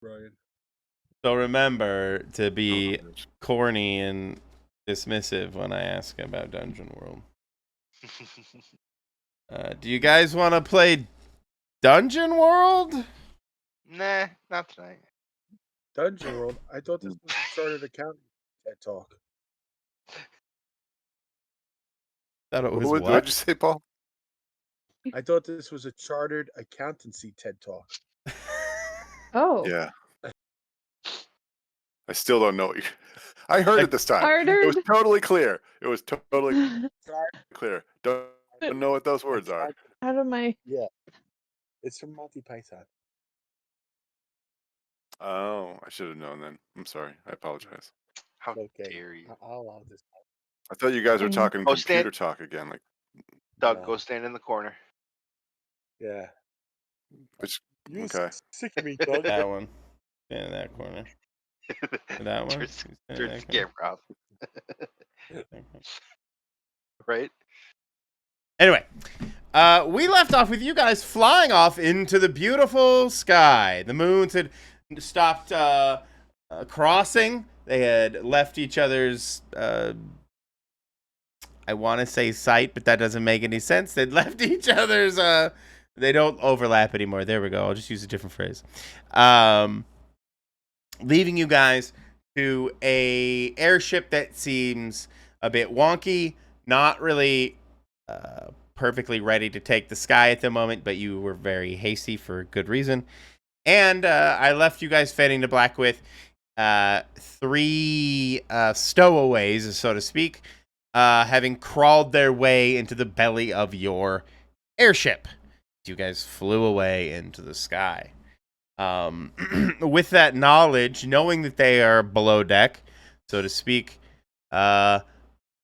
Brian. So remember to be corny and dismissive when I ask about Dungeon World. Do you guys want to play Dungeon World? Nah, not tonight. Dungeon World. I thought this was a chartered accountant TED Talk. Thought it was What did you say, Paul? I thought this was a chartered accountancy TED Talk. Oh. Yeah. I still don't know what you... I heard it this time. Chartered? It was totally clear. It was totally clear. Don't know what those words are. Out of my... Yeah. It's from Monty Python. Oh, I should have known then. I'm sorry. I apologize. How dare you? I'll allow this. I thought you guys were talking computer talk again. Like, Doug, go stand in the corner. Yeah. Okay. Sick of me, Doug. That one. Stand in that corner. That one. Turn the camera off. Right? Anyway, we left off with you guys flying off into the beautiful sky. The moons had stopped crossing. They had left each other's, I want to say sight, but that doesn't make any sense. They'd left each other's, they don't overlap anymore. There we go. I'll just use a different phrase. Leaving you guys to a airship that seems a bit wonky, not really perfectly ready to take the sky at the moment, but you were very hasty for good reason. And I left you guys fading to black with 3 stowaways, so to speak, having crawled their way into the belly of your airship. You guys flew away into the sky. With that knowledge, knowing that they are below deck, so to speak, what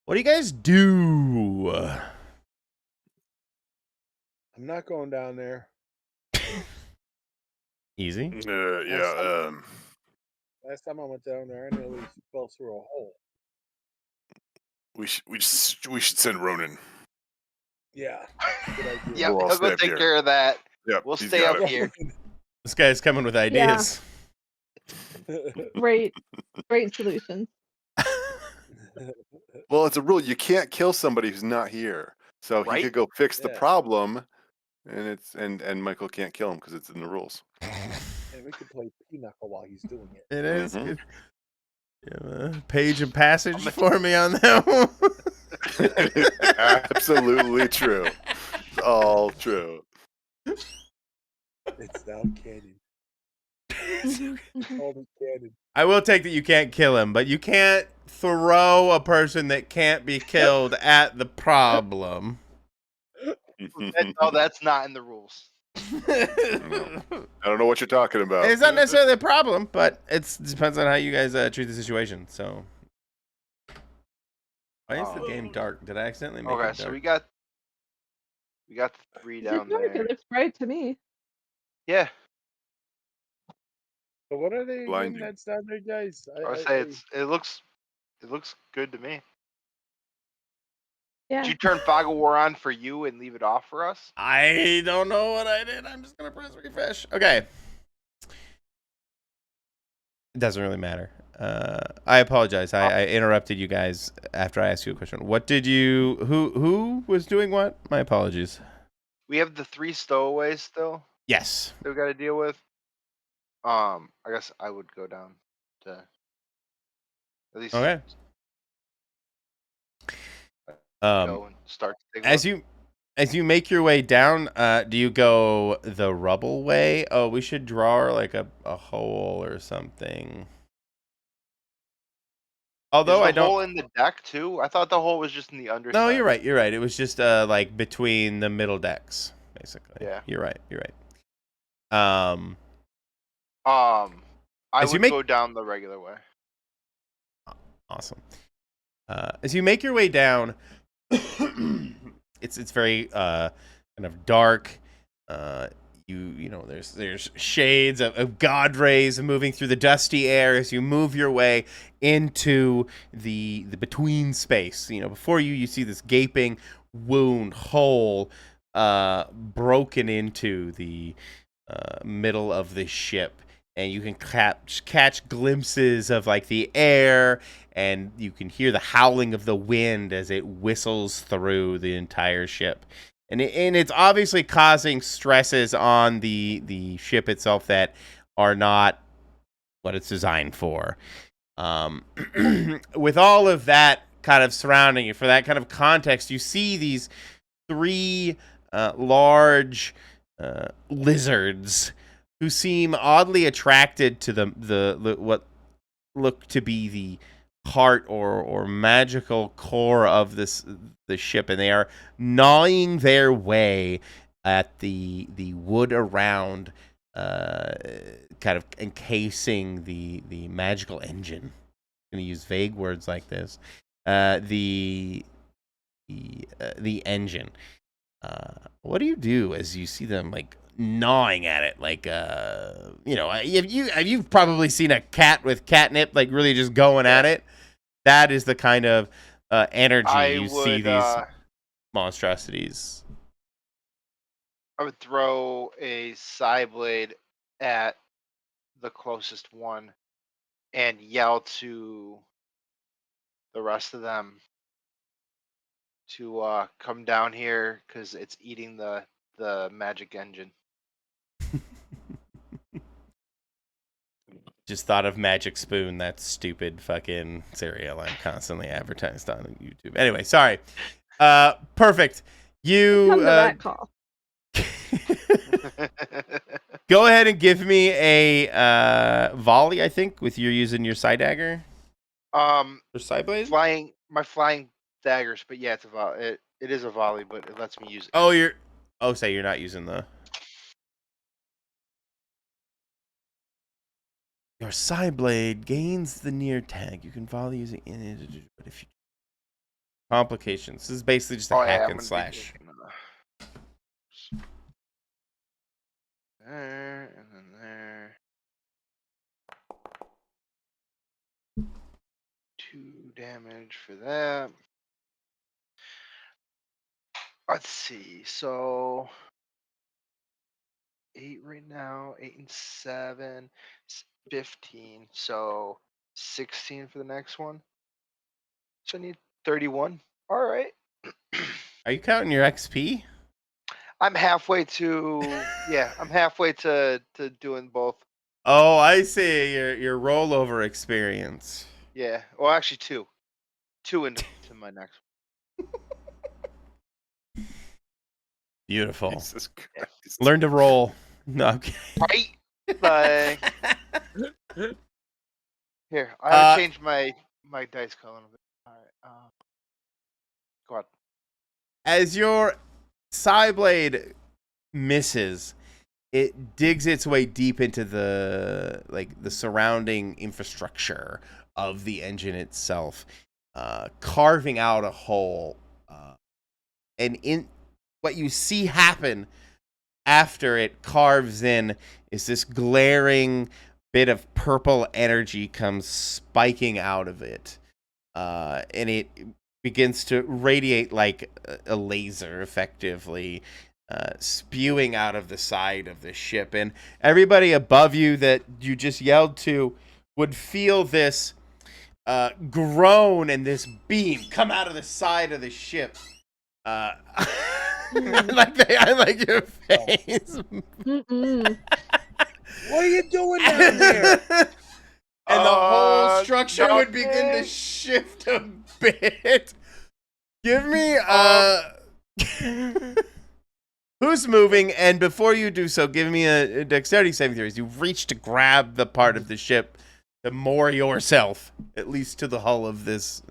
do you guys do? I'm not going down there. Easy. Yeah. Last time I went down there, I nearly fell through a hole. We should send Ronan. Yeah. Good idea. Yeah, We'll all he'll stay go up take here. care of that. Yep, We'll he's stay got up it. here. This guy's coming with ideas. Great solution. Well, it's a rule. You can't kill somebody who's not here. So he could go fix the problem, and Michael can't kill him because it's in the rules. And we could play Pinochle while he's doing it. It is. Good. You have a page and passage for me on that one? Absolutely true. It's all true. It's now canon. I will take that you can't kill him, but you can't throw a person that can't be killed at the problem. No, that's not in the rules. I don't know what you're talking about. It's not necessarily a problem, but it depends on how you guys treat the situation. So, why is the game dark? Did I accidentally make it dark? So we got the 3 down there. It looks bright to me. Yeah. So what are they Blinding. doing that's down there, guys? I would say it looks good to me. Yeah. Did you turn Fog of War on for you and leave it off for us? I don't know what I did. I'm just gonna press refresh. Okay. It doesn't really matter. I apologize. I interrupted you guys after I asked you a question. What did you? Who was doing what? My apologies. We have the 3 stowaways still. Yes. That we got to deal with. I guess I would go down to at least. Okay. Go and start to take as you make your way down, do you go the rubble way? Oh, we should draw like a hole or something. Although I don't. Hole in the deck too. I thought the hole was just in the underside. No, you're right. You're right. It was just like between the middle decks, basically. Yeah. You're right. You're right. I would go down the regular way. Awesome. As you make your way down, it's very kind of dark. You know there's shades of god rays moving through the dusty air as you move your way into the between space. You know, before you see this gaping wound hole broken into the middle of the ship, and you can catch glimpses of like the air, and you can hear the howling of the wind as it whistles through the entire ship. And it's obviously causing stresses on the ship itself that are not what it's designed for. With all of that kind of surrounding you, for that kind of context, you see these 3 large lizards who seem oddly attracted to the what look to be the heart or magical core of the ship, and they are gnawing their way at the wood around, kind of encasing the magical engine. I'm going to use vague words like this. The engine. What do you do as you see them like gnawing at it? Like, you've probably seen a cat with catnip, like really just going at it. That is the kind of energy you see these monstrosities. I would throw a side blade at the closest one and yell to the rest of them to come down here because it's eating the magic engine. Just thought of Magic Spoon, that stupid fucking cereal I'm constantly advertised on YouTube. Anyway, sorry. Perfect. You Come to that call. go ahead and give me a volley, I think, with you using your side dagger. Or side blade? My flying daggers, but yeah, it's a volley. It is a volley, but it lets me use it. Oh, you're not using the. Your side blade gains the near tag. You can volley using it, but if you complications. This is basically just a hack and slash. There and then there. 2 damage for that. Let's see. So 8 right now. 8 and 7. 15. So 16 for the next one. So I need 31. All right. Are you counting your XP? I'm halfway to I'm halfway to doing both. Oh, I see your rollover experience. Yeah. Well, actually 2. 2 into my next one. Beautiful. Jesus Christ. Learn to roll. No, I'm kidding. Right? Like, here, I haven't changed my dice color. All right. Go on. As your side blade misses, it digs its way deep into the surrounding infrastructure of the engine itself, carving out a hole. And in what you see happen after it carves in is this glaring bit of purple energy comes spiking out of it, and it begins to radiate like a laser, effectively spewing out of the side of the ship. And everybody above you that you just yelled to would feel this groan and this beam come out of the side of the ship. I like your face. What are you doing down there? And the whole structure would begin to shift a bit. Give me who's moving, and before you do so, give me a dexterity saving throw. You reach to grab the part of the ship to moor yourself, at least to the hull of this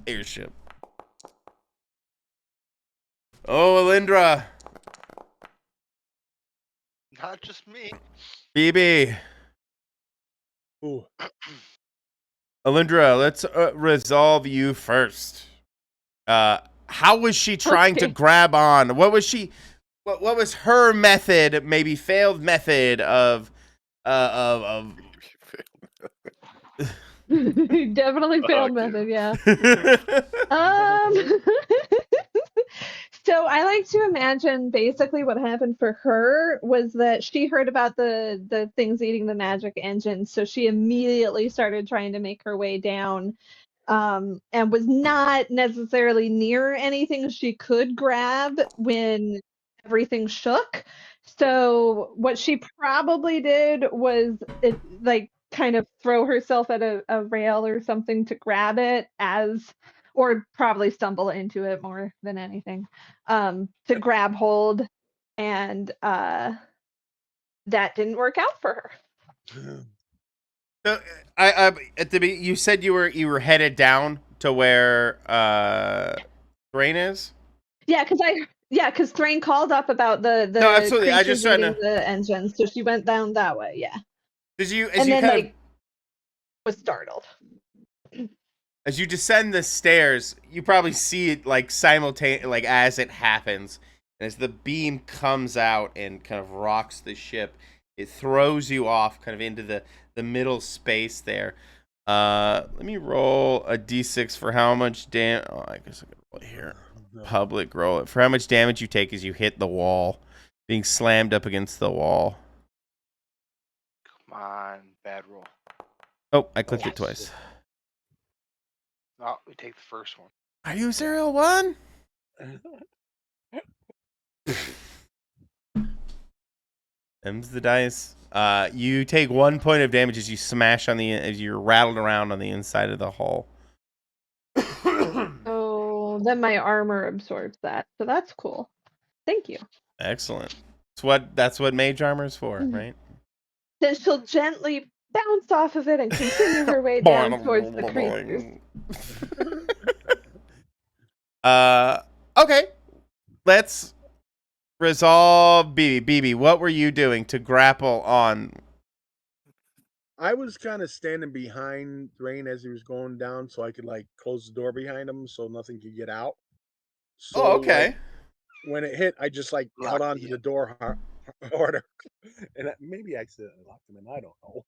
airship. Oh, Alindra. Not just me. BB. Ooh. Alindra, let's resolve you first. How was she trying to grab on? What was she? What was her method? Maybe failed method of Definitely failed method, yeah. So I like to imagine basically what happened for her was that she heard about the things eating the magic engine, so she immediately started trying to make her way down, and was not necessarily near anything she could grab when everything shook. So what she probably did was like kind of throw herself at a rail or something to grab it or probably stumble into it more than anything, to grab hold, and that didn't work out for her. So, at the you said you were headed down to where Thrain is. Yeah, because Thrain called up about the No, absolutely. I creatures just trying eating to. the engine, so she went down that way. Yeah, As you and then kind of was startled. as you descend the stairs, you probably see it like simultaneously, like as it happens, and as the beam comes out and kind of rocks the ship, it throws you off kind of into the middle space there. Let me roll a d6 for how much damage. Oh, I guess I can roll it here. Public roll it for how much damage you take as you hit the wall, being slammed up against the wall. Come on, bad roll. Oh, I clicked it twice. No, we take the first one. Are you serial one? Them's the dice. You take 1 point of damage as you smash as you're rattled around on the inside of the hull. So then my armor absorbs that, so that's cool. Thank you. Excellent. That's what mage armor is for, right? Then she'll gently bounce off of it and continue her way down towards the creatures. Okay. Let's resolve BB. BB, what were you doing to grapple on? I was kind of standing behind Thrain as he was going down, so I could like close the door behind him, so nothing could get out. So, Oh, okay. Like, when it hit, I just like held on to the door harder, and maybe I accidentally locked him in. I don't know.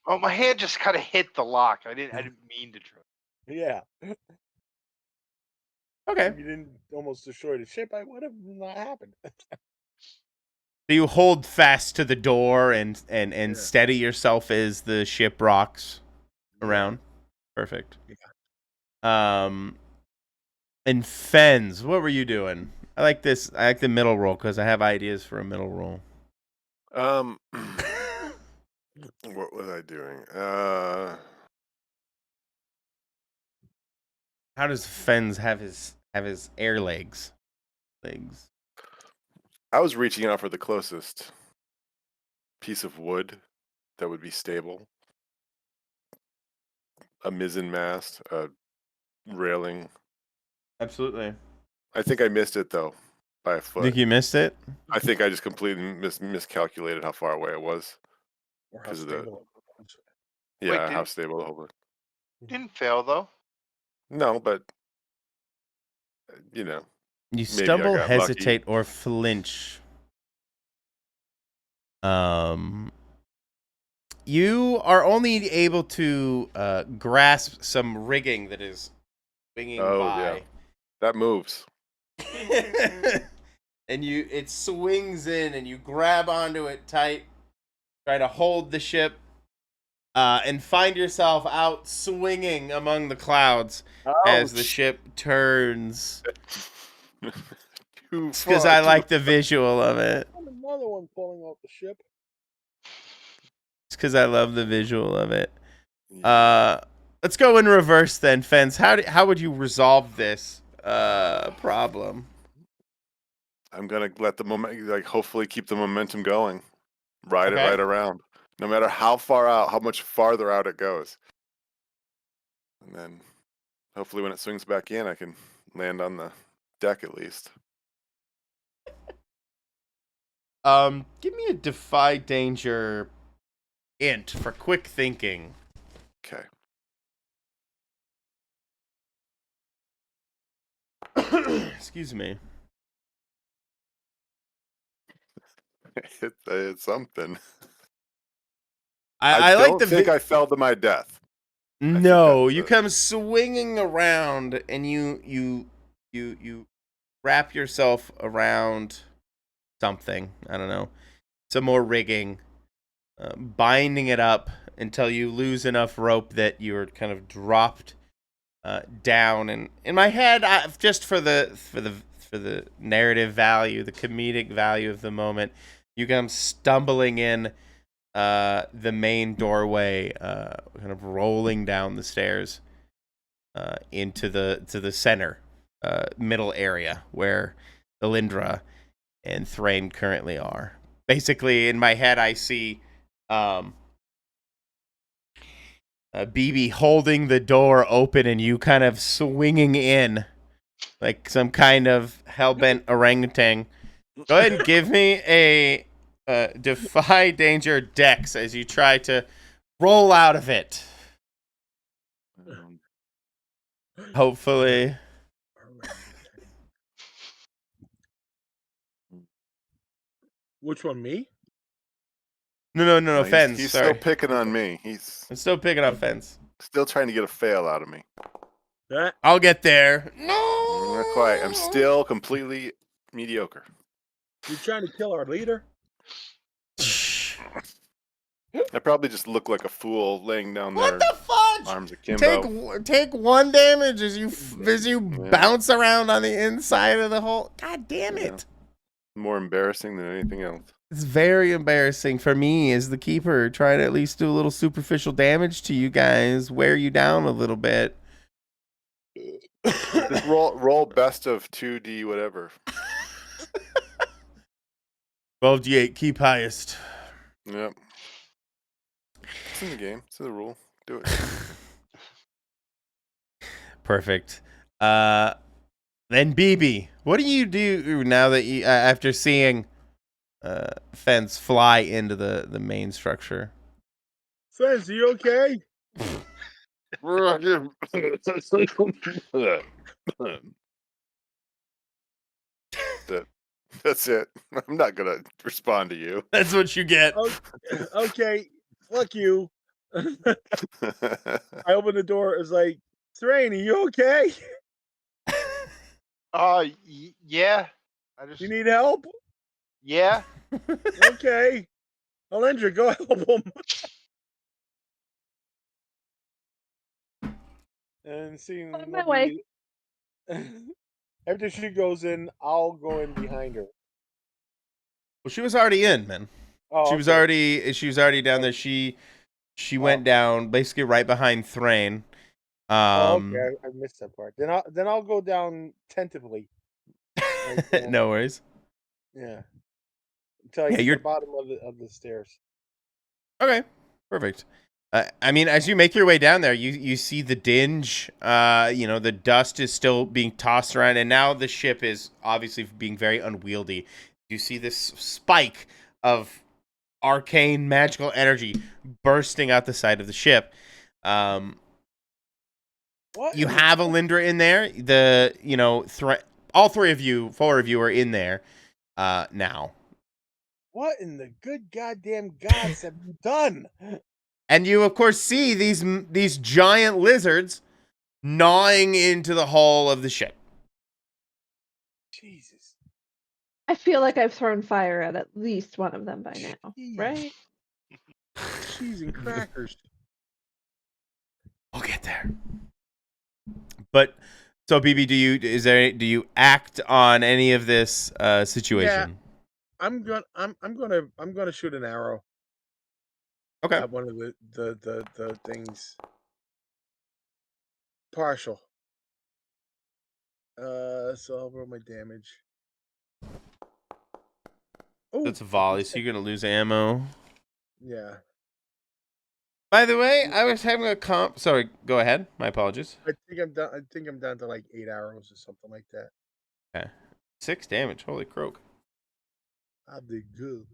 Oh, my hand just kind of hit the lock. I didn't mean to try. Yeah. Okay. If you didn't almost destroy the ship, I would have not happened. So you hold fast to the door and steady yourself as the ship rocks around. Perfect. Yeah. And Fens, what were you doing? I like this. I like the middle roll because I have ideas for a middle roll. What was I doing? How does Fens have his air legs? I was reaching out for the closest piece of wood that would be stable. A mizzen mast, a railing. Absolutely. I think I missed it though, by a foot. Think you missed it? I think I just completely miscalculated how far away it was. Or how stable it was. Yeah, how stable the whole thing. Didn't fail though. No, but you know. You stumble, hesitate, lucky. Or flinch. You are only able to grasp some rigging that is swinging by. Yeah. That moves. And it swings in, and you grab onto it tight, try to hold the ship, and find yourself out swinging among the clouds as the ship turns. Because I like the visual of it. Another one falling off the ship. It's because I love the visual of it. Let's go in reverse then, Fence. How would you resolve this problem? I'm gonna let the hopefully keep the momentum going. Ride it right around. No matter how far out, how much farther out it goes. And then hopefully when it swings back in, I can land on the deck at least. Give me a defy danger int for quick thinking. Okay. Excuse me. It's something. I like the. I think I fell to my death. No, you come swinging around and you you wrap yourself around something. I don't know, some more rigging, binding it up until you lose enough rope that you're kind of dropped down. And in my head, just for the narrative value, the comedic value of the moment, you come stumbling in the main doorway, kind of rolling down the stairs into the center middle area where Elindra and Thrain currently are. Basically, in my head, I see BB holding the door open and you kind of swinging in like some kind of hellbent orangutan. Go ahead and give me a defy danger dex as you try to roll out of it. Hopefully. Which one, me? No, Fens. He's Sorry. still picking on me. He's I'm still picking up Fens. still trying to get a fail out of me. I'll get there. No! Not quite. I'm still completely mediocre. You're trying to kill our leader? I probably just look like a fool laying down What there, the fudge? arms akimbo. Take 1 damage as you bounce around on the inside of the hole. God damn it. More embarrassing than anything else. It's very embarrassing for me as the keeper, trying to at least do a little superficial damage to you guys, wear you down a little bit. Just roll best of 2D whatever. 12d8, keep highest. Yep. It's in the game. It's in the rule. Do it. Perfect. Then BB, what do you do now that you after seeing Fence fly into the main structure? Fence, are you okay? That's it. I'm not gonna respond to you. That's what you get. Okay, fuck you. I opened the door. It was like, Thrain, are you okay? Yeah. You need help? Yeah. Okay. Alendra, go help him. And seeing On my way. after she goes in, I'll go in behind her. Well, she was already in, man. Oh, She was already down there. She went down basically right behind Thrain. Okay, I missed that part. Then I'll go down tentatively. No worries. Yeah. Until I get to the bottom of the stairs. Okay, perfect. I mean, as you make your way down there, you see the dinge. The dust is still being tossed around, and now the ship is obviously being very unwieldy. You see this spike of arcane magical energy bursting out the side of the ship. What? You have Elindra in there. All four of you are in there now. What in the good goddamn gods have you done? And you, of course, see these giant lizards gnawing into the hull of the ship. Jesus. I feel like I've thrown fire at least one of them by now, right? Cheese and crackers. I'll get there. But so, BB, do you act on any of this situation? Yeah, I'm gonna shoot an arrow. Okay. At one of the things. Partial. So I'll roll my damage. Oh, That's a volley, so you're gonna lose ammo. Yeah. By the way, I was having a comp. Sorry, go ahead. My apologies. I think I'm down to like 8 arrows or something like that. Okay. 6 damage. Holy croak. I did good.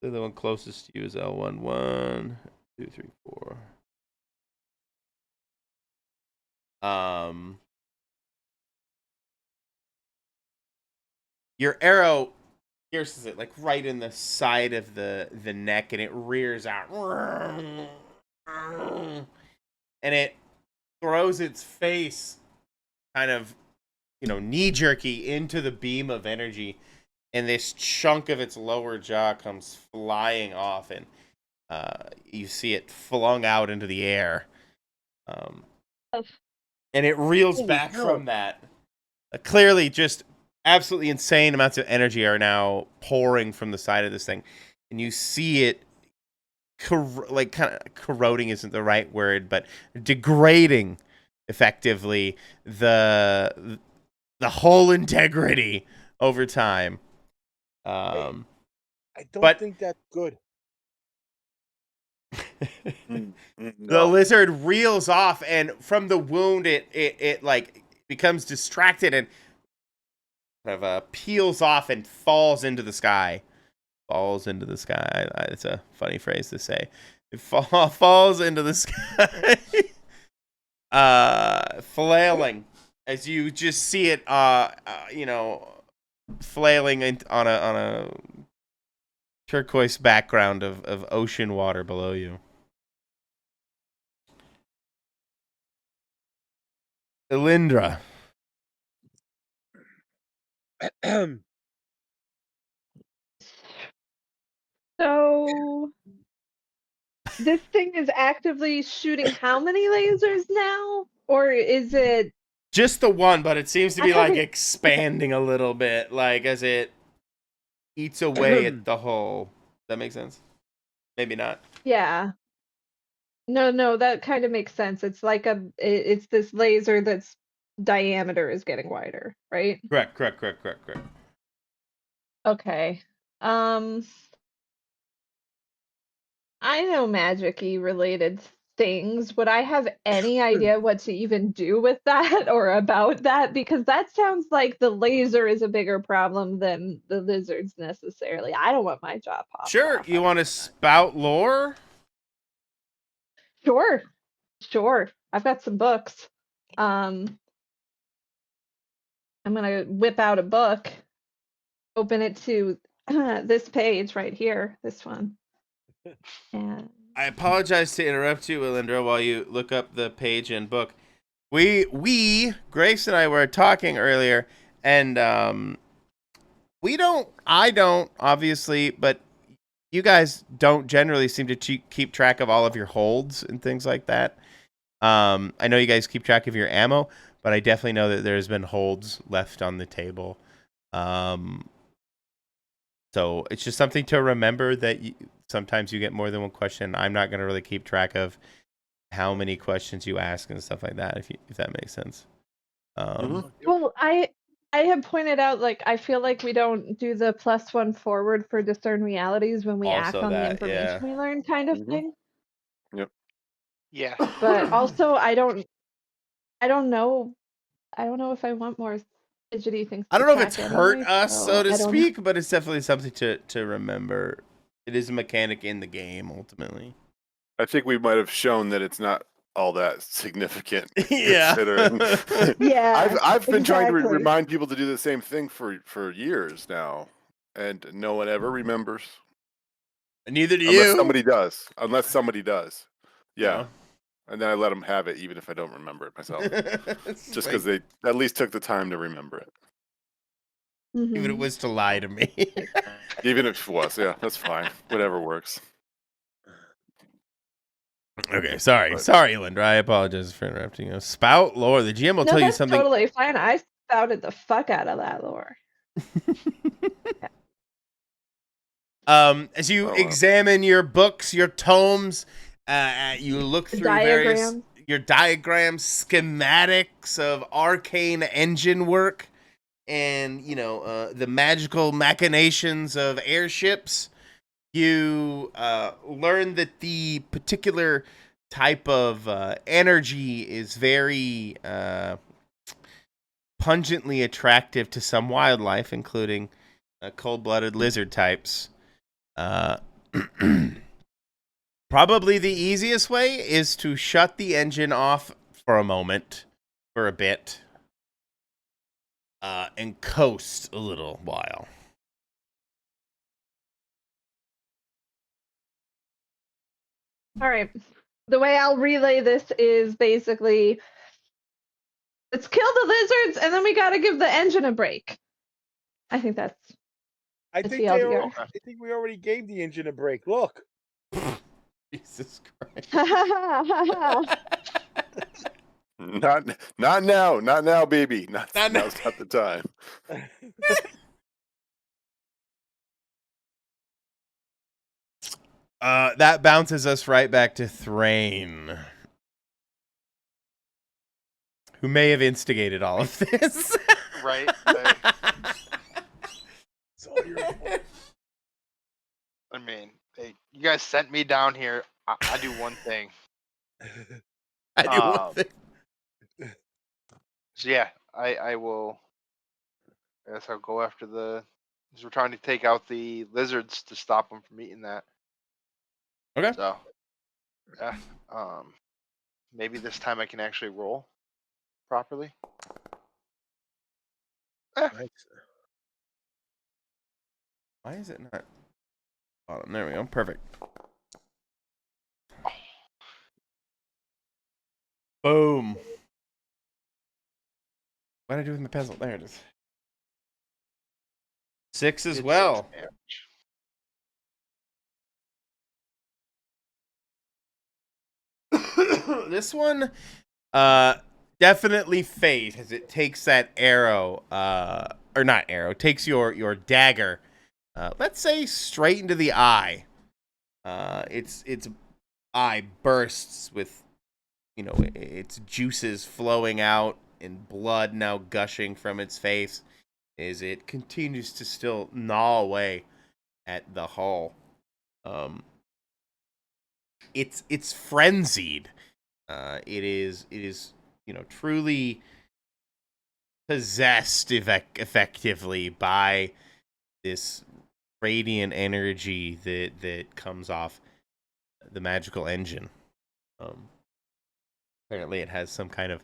The one closest to you is L1. 1, 2, 3, 4. Your arrow pierces it like right in the side of the neck, and it rears out, and it throws its face kind of, knee jerky into the beam of energy, and this chunk of its lower jaw comes flying off, and you see it flung out into the air. And it reels Holy back hell. from that. Clearly, just absolutely insane amounts of energy are now pouring from the side of this thing. And you see it, kind of corroding isn't the right word, but degrading, effectively, the whole integrity over time. I don't but- think that's good. The No. lizard reels off, and from the wound, it like becomes distracted and kind of peels off and falls into the sky. Falls into the sky. It's a funny phrase to say. It falls into the sky, flailing as you just see it, flailing on a turquoise background of ocean water below you. Elindra. So this thing is actively shooting how many lasers now? Or is it Just the one, but it seems to I be like haven't- expanding a little bit, like as it eats away at the hull. That makes sense? Maybe not. yeah. No, that kind of makes sense. It's like it's this laser that's diameter is getting wider, right? Correct. Okay. I know magic-y related things. Would I have any idea what to even do with that or about that? Because that sounds like the laser is a bigger problem than the lizards necessarily. I don't want my jaw popped Sure, off. you want to spout lore? Sure. I've got some books. I'm gonna whip out a book, open it to this page right here, this one. And I apologize to interrupt you, Elindra, while you look up the page and book. We Grace and I were talking earlier, and I don't, obviously, but you guys don't generally seem to keep track of all of your holds and things like that. I know you guys keep track of your ammo, but I definitely know that there's been holds left on the table. So it's just something to remember that sometimes you get more than one question. I'm not going to really keep track of how many questions you ask and stuff like that, if that makes sense. well, I have pointed out, like, I feel like we don't do the +1 forward for discern realities when we act Also on the that, information yeah. we learn, kind of thing. Yeah. But also, I don't know. I don't know if I want more fidgety things. I don't know if to it's track hurt anyway, us, so to I don't know. speak, but it's definitely something to remember. It is a mechanic in the game, ultimately. I think we might have shown that it's not all that significant. Yeah. Considering Yeah, I've been trying to exactly. remind people to do the same thing for years now, and no one ever remembers. Neither do Unless you. somebody does. Yeah. No. And then I let them have it, even if I don't remember it myself. It's Just like, because they at least took the time to remember it. even if it Mhm. was to lie to me. Even if it was, yeah, that's fine. Whatever works. Okay, sorry, But- Linda. I apologize for interrupting you. Spout lore. The GM will No, tell you that's something. totally fine. I spouted the fuck out of that lore. As you Oh, wow. examine your books, your tomes, you look The through various diagrams. your diagrams, schematics of arcane engine work, and the magical machinations of airships. You learn that the particular type of energy is very pungently attractive to some wildlife, including cold-blooded lizard types. Probably the easiest way is to shut the engine off for a moment, for a bit, and coast a little while. All right. The way I'll relay this is basically, let's kill the lizards, and then we got to give the engine a break. I think that's I the think TLDR. I think we already gave the engine a break. Look. Jesus Christ. Not now. Not now, baby. Not now. Now's not the time. That bounces us right back to Thrain, who may have instigated all of this. Right. It's all your fault. I mean, hey, you guys sent me down here. I do one thing. I do one thing. So yeah, I will. I guess I'll go after the. Because we're trying to take out the lizards to stop them from eating that. Okay. So, yeah. Maybe this time I can actually roll properly. Nice. Why is it not? Oh, there we go. Perfect. Boom. What did I do with my pencil? There it is. 6 as Did well. 6 damage. This one, definitely fate, as it takes that arrow, or not arrow, takes your dagger, let's say straight into the eye. Its eye bursts with, its juices flowing out and blood now gushing from its face as it continues to still gnaw away at the hull. It's frenzied. It is truly possessed effectively by this radiant energy that comes off the magical engine. Apparently it has some kind of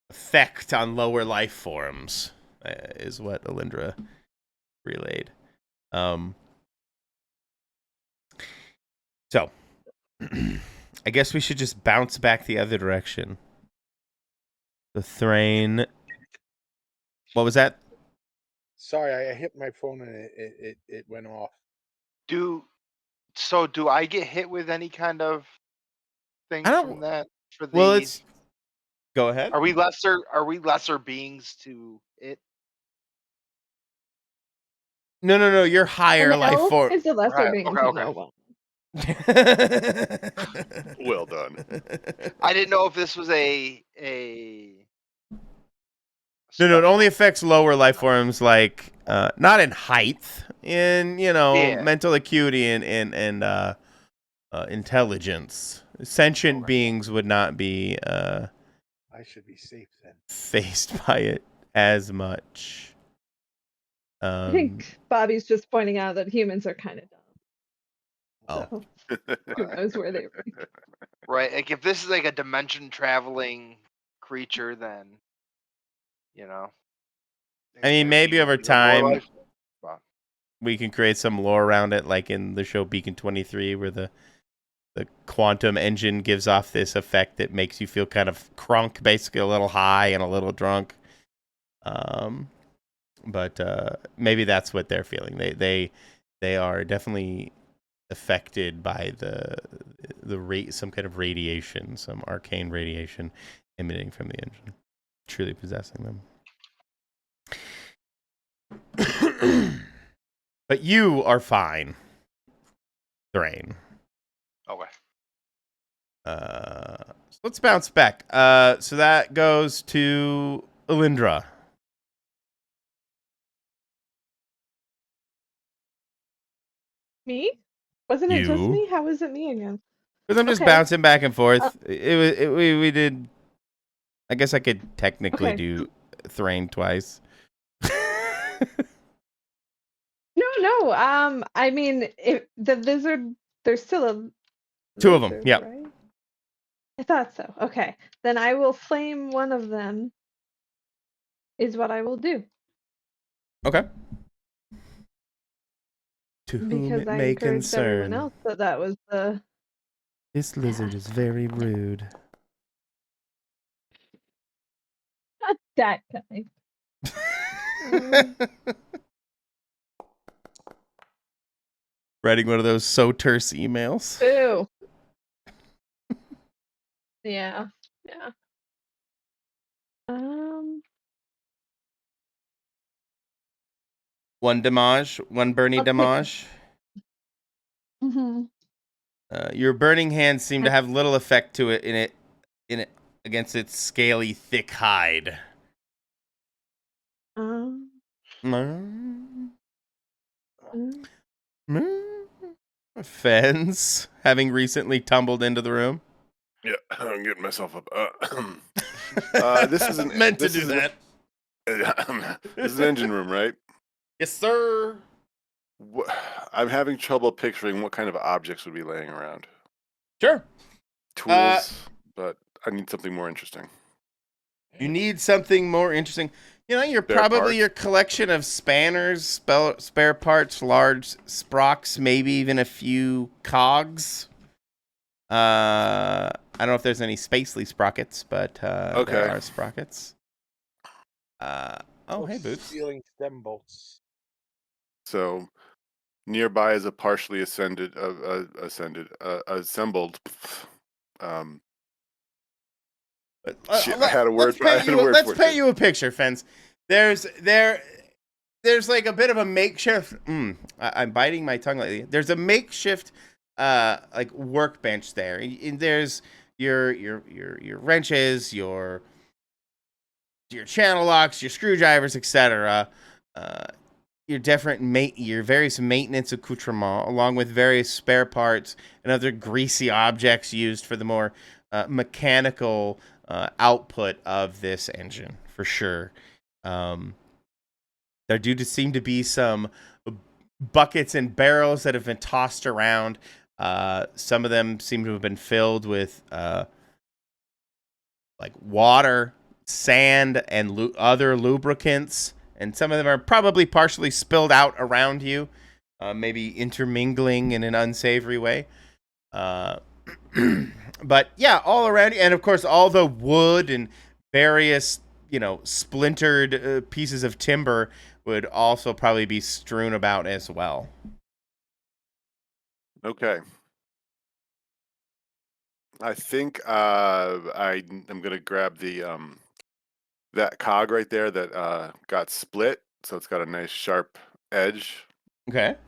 effect on lower life forms, is what Alindra relayed. So I guess we should just bounce back the other direction. The Thrain. What was that? Sorry, I hit my phone and it went off. Do I get hit with any kind of thing from that for these? Well, it's. Go ahead. Are we lesser beings to it? No. You're higher life form. It's a lesser being. Okay. Well done. I didn't know if this was a. No, it only affects lower life forms, like not in height, in mental acuity and intelligence. Sentient beings would not be I should be safe then. faced by it as much. I think Bobby's just pointing out that humans are kind of dumb. Oh. So, who knows where they were. Right. Like if this is like a dimension traveling creature, then I mean, maybe over time we can create some lore around it, like in the show Beacon 23, where the quantum engine gives off this effect that makes you feel kind of crunk, basically a little high and a little drunk. But maybe that's what they're feeling. They are definitely affected by some kind of radiation, some arcane radiation emitting from the engine, truly possessing them. But you are fine, Thrain. Okay. So let's bounce back. So that goes to Alindra. Me? Wasn't it just You? me? How is it me again? Because I'm just bouncing back and forth. We did. I guess I could technically do Thrain twice. No. I mean, if the lizard, there's still a two of them. lizard, Yeah. right? I thought so. Okay, then I will flame one of them. Is what I will do. Okay. To whom Because it I may encouraged everyone concern. else that was the This lizard is very rude. Not that guy. Mm. Writing one of those so terse emails. Boo. Yeah. Yeah. One damage, one Bernie I'll take- damage. Mhm. Your burning hands seem to have little effect to it in it against its scaly, thick hide. Um, Mm. mm. Fens, having recently tumbled into the room. Yeah, I'm getting myself up. This isn't meant this to do isn't- that. This is an engine room, right? Yes, sir. I'm having trouble picturing what kind of objects would be laying around. Sure. Tools, but I need something more interesting. You need something more interesting. You know, you're Spare probably parts? your collection of spanners, spare parts, large sprockets, maybe even a few cogs. I don't know if there's any spacely sprockets, but there are sprockets. Hey, Boots. Stealing stem bolts. So nearby is a partially assembled. Shit, I had a word. Let's paint you a picture, Fence. There's like a bit of a makeshift. I'm biting my tongue lately. There's a makeshift, like workbench there. And there's your wrenches, your channel locks, your screwdrivers, etc. Your various maintenance accoutrements, along with various spare parts and other greasy objects used for the more mechanical output of this engine, for sure. There do seem to be some buckets and barrels that have been tossed around. Some of them seem to have been filled with like water, sand, and other lubricants. And some of them are probably partially spilled out around you, maybe intermingling in an unsavory way. But yeah, all around you. And of course, all the wood and various, splintered pieces of timber would also probably be strewn about as well. Okay. I think I'm going to grab the that cog right there that got split, so it's got a nice sharp edge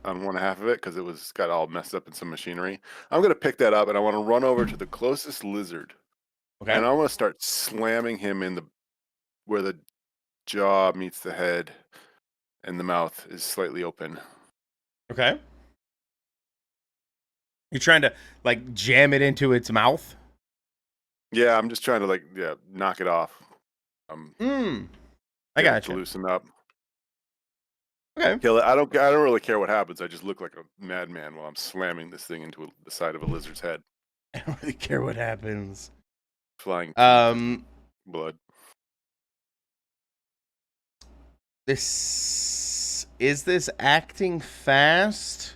on one half of it because it was got all messed up in some machinery. I'm going to pick that up and I want to run over to the closest lizard. Okay. And I want to start slamming him in where the jaw meets the head and the mouth is slightly open. Okay. You're trying to like jam it into its mouth? Yeah, I'm just trying to knock it off. I got to you. loosen up. Okay. Kill it. I don't really care what happens. I just look like a madman while I'm slamming this thing into the side of a lizard's head. I don't really care what happens. Flying blood. Is this acting fast?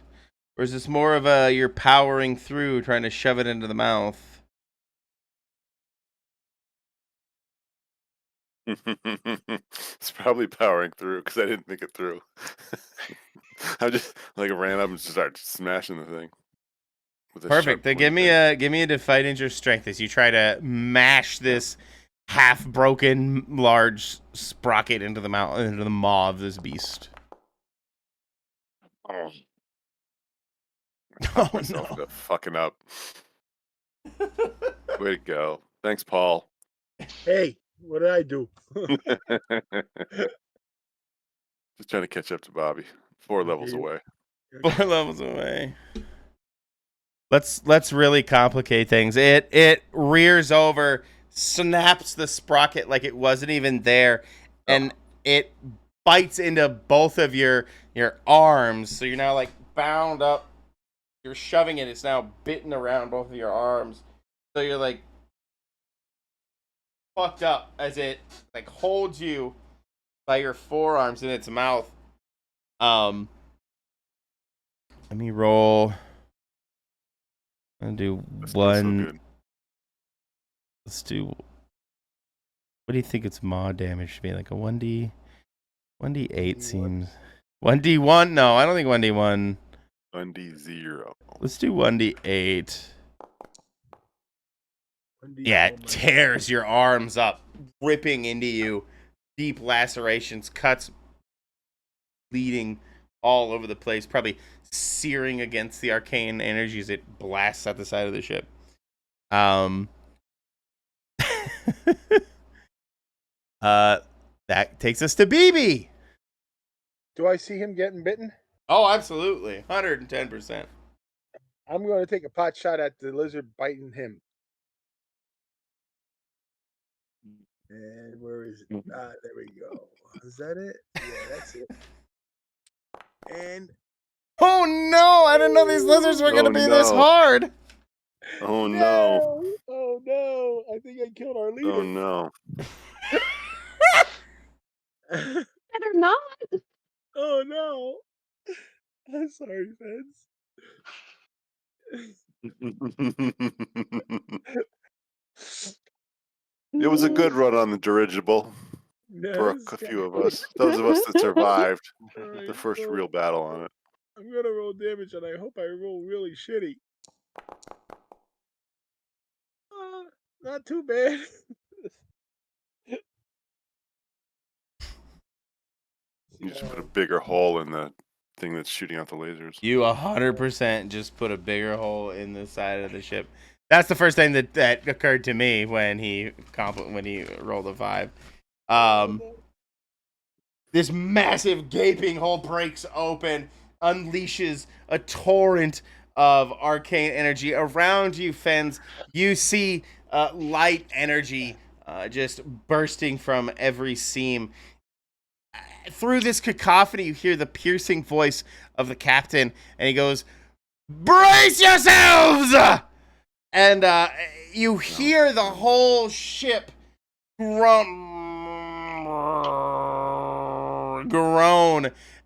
Or is this more of you're powering through, trying to shove it into the mouth? It's probably powering through because I didn't think it through. I just ran up and just started smashing the thing. Perfect. Then give me a to fight into your strength as you try to mash this half broken large sprocket into the mouth, into the maw of this beast. Oh, no! Fucking up. Way to go! Thanks, Paul. Hey, what did I do? Just trying to catch up to Bobby. 4 levels away. 4 levels away. Let's really complicate things. It rears over, snaps the sprocket like it wasn't even there, and it bites into both of your arms. So you're now like bound up. You're shoving it. It's now bitten around both of your arms. So you're like fucked up as it like holds you by your forearms in its mouth. Let me roll. I'll do That's still so one. good. Let's do. What do you think its mod damage should be? Like a 1d? 1d8 seems. 1d1? No, I don't think 1d1. 1d0. Let's do 1d8. Yeah, it tears your arms up, ripping into you. Deep lacerations, cuts, bleeding all over the place, probably searing against the arcane energy as it blasts at the side of the ship. That takes us to BB. Do I see him getting bitten? Oh, absolutely. 110%. I'm going to take a pot shot at the lizard biting him. And where is it? There we go. Is that it? Yeah, that's it. And oh no! I didn't know these lizards were going to be this hard. Oh no! Oh no! I think I killed our leader. Oh no! Better not. Oh no! I'm sorry, fans. It was a good run on the dirigible for a few of us. Those of us that survived the first real battle on it. I'm gonna roll damage, and I hope I roll really shitty. Not too bad. You just put a bigger hole in the thing that's shooting out the lasers. You 100% just put a bigger hole in the side of the ship. That's the first thing that occurred to me when he rolled a 5. This massive gaping hole breaks open, unleashes a torrent of arcane energy around you, Fens. You see light energy just bursting from every seam. Through this cacophony, you hear the piercing voice of the captain, and he goes, "Brace yourselves!" And you hear the whole ship groan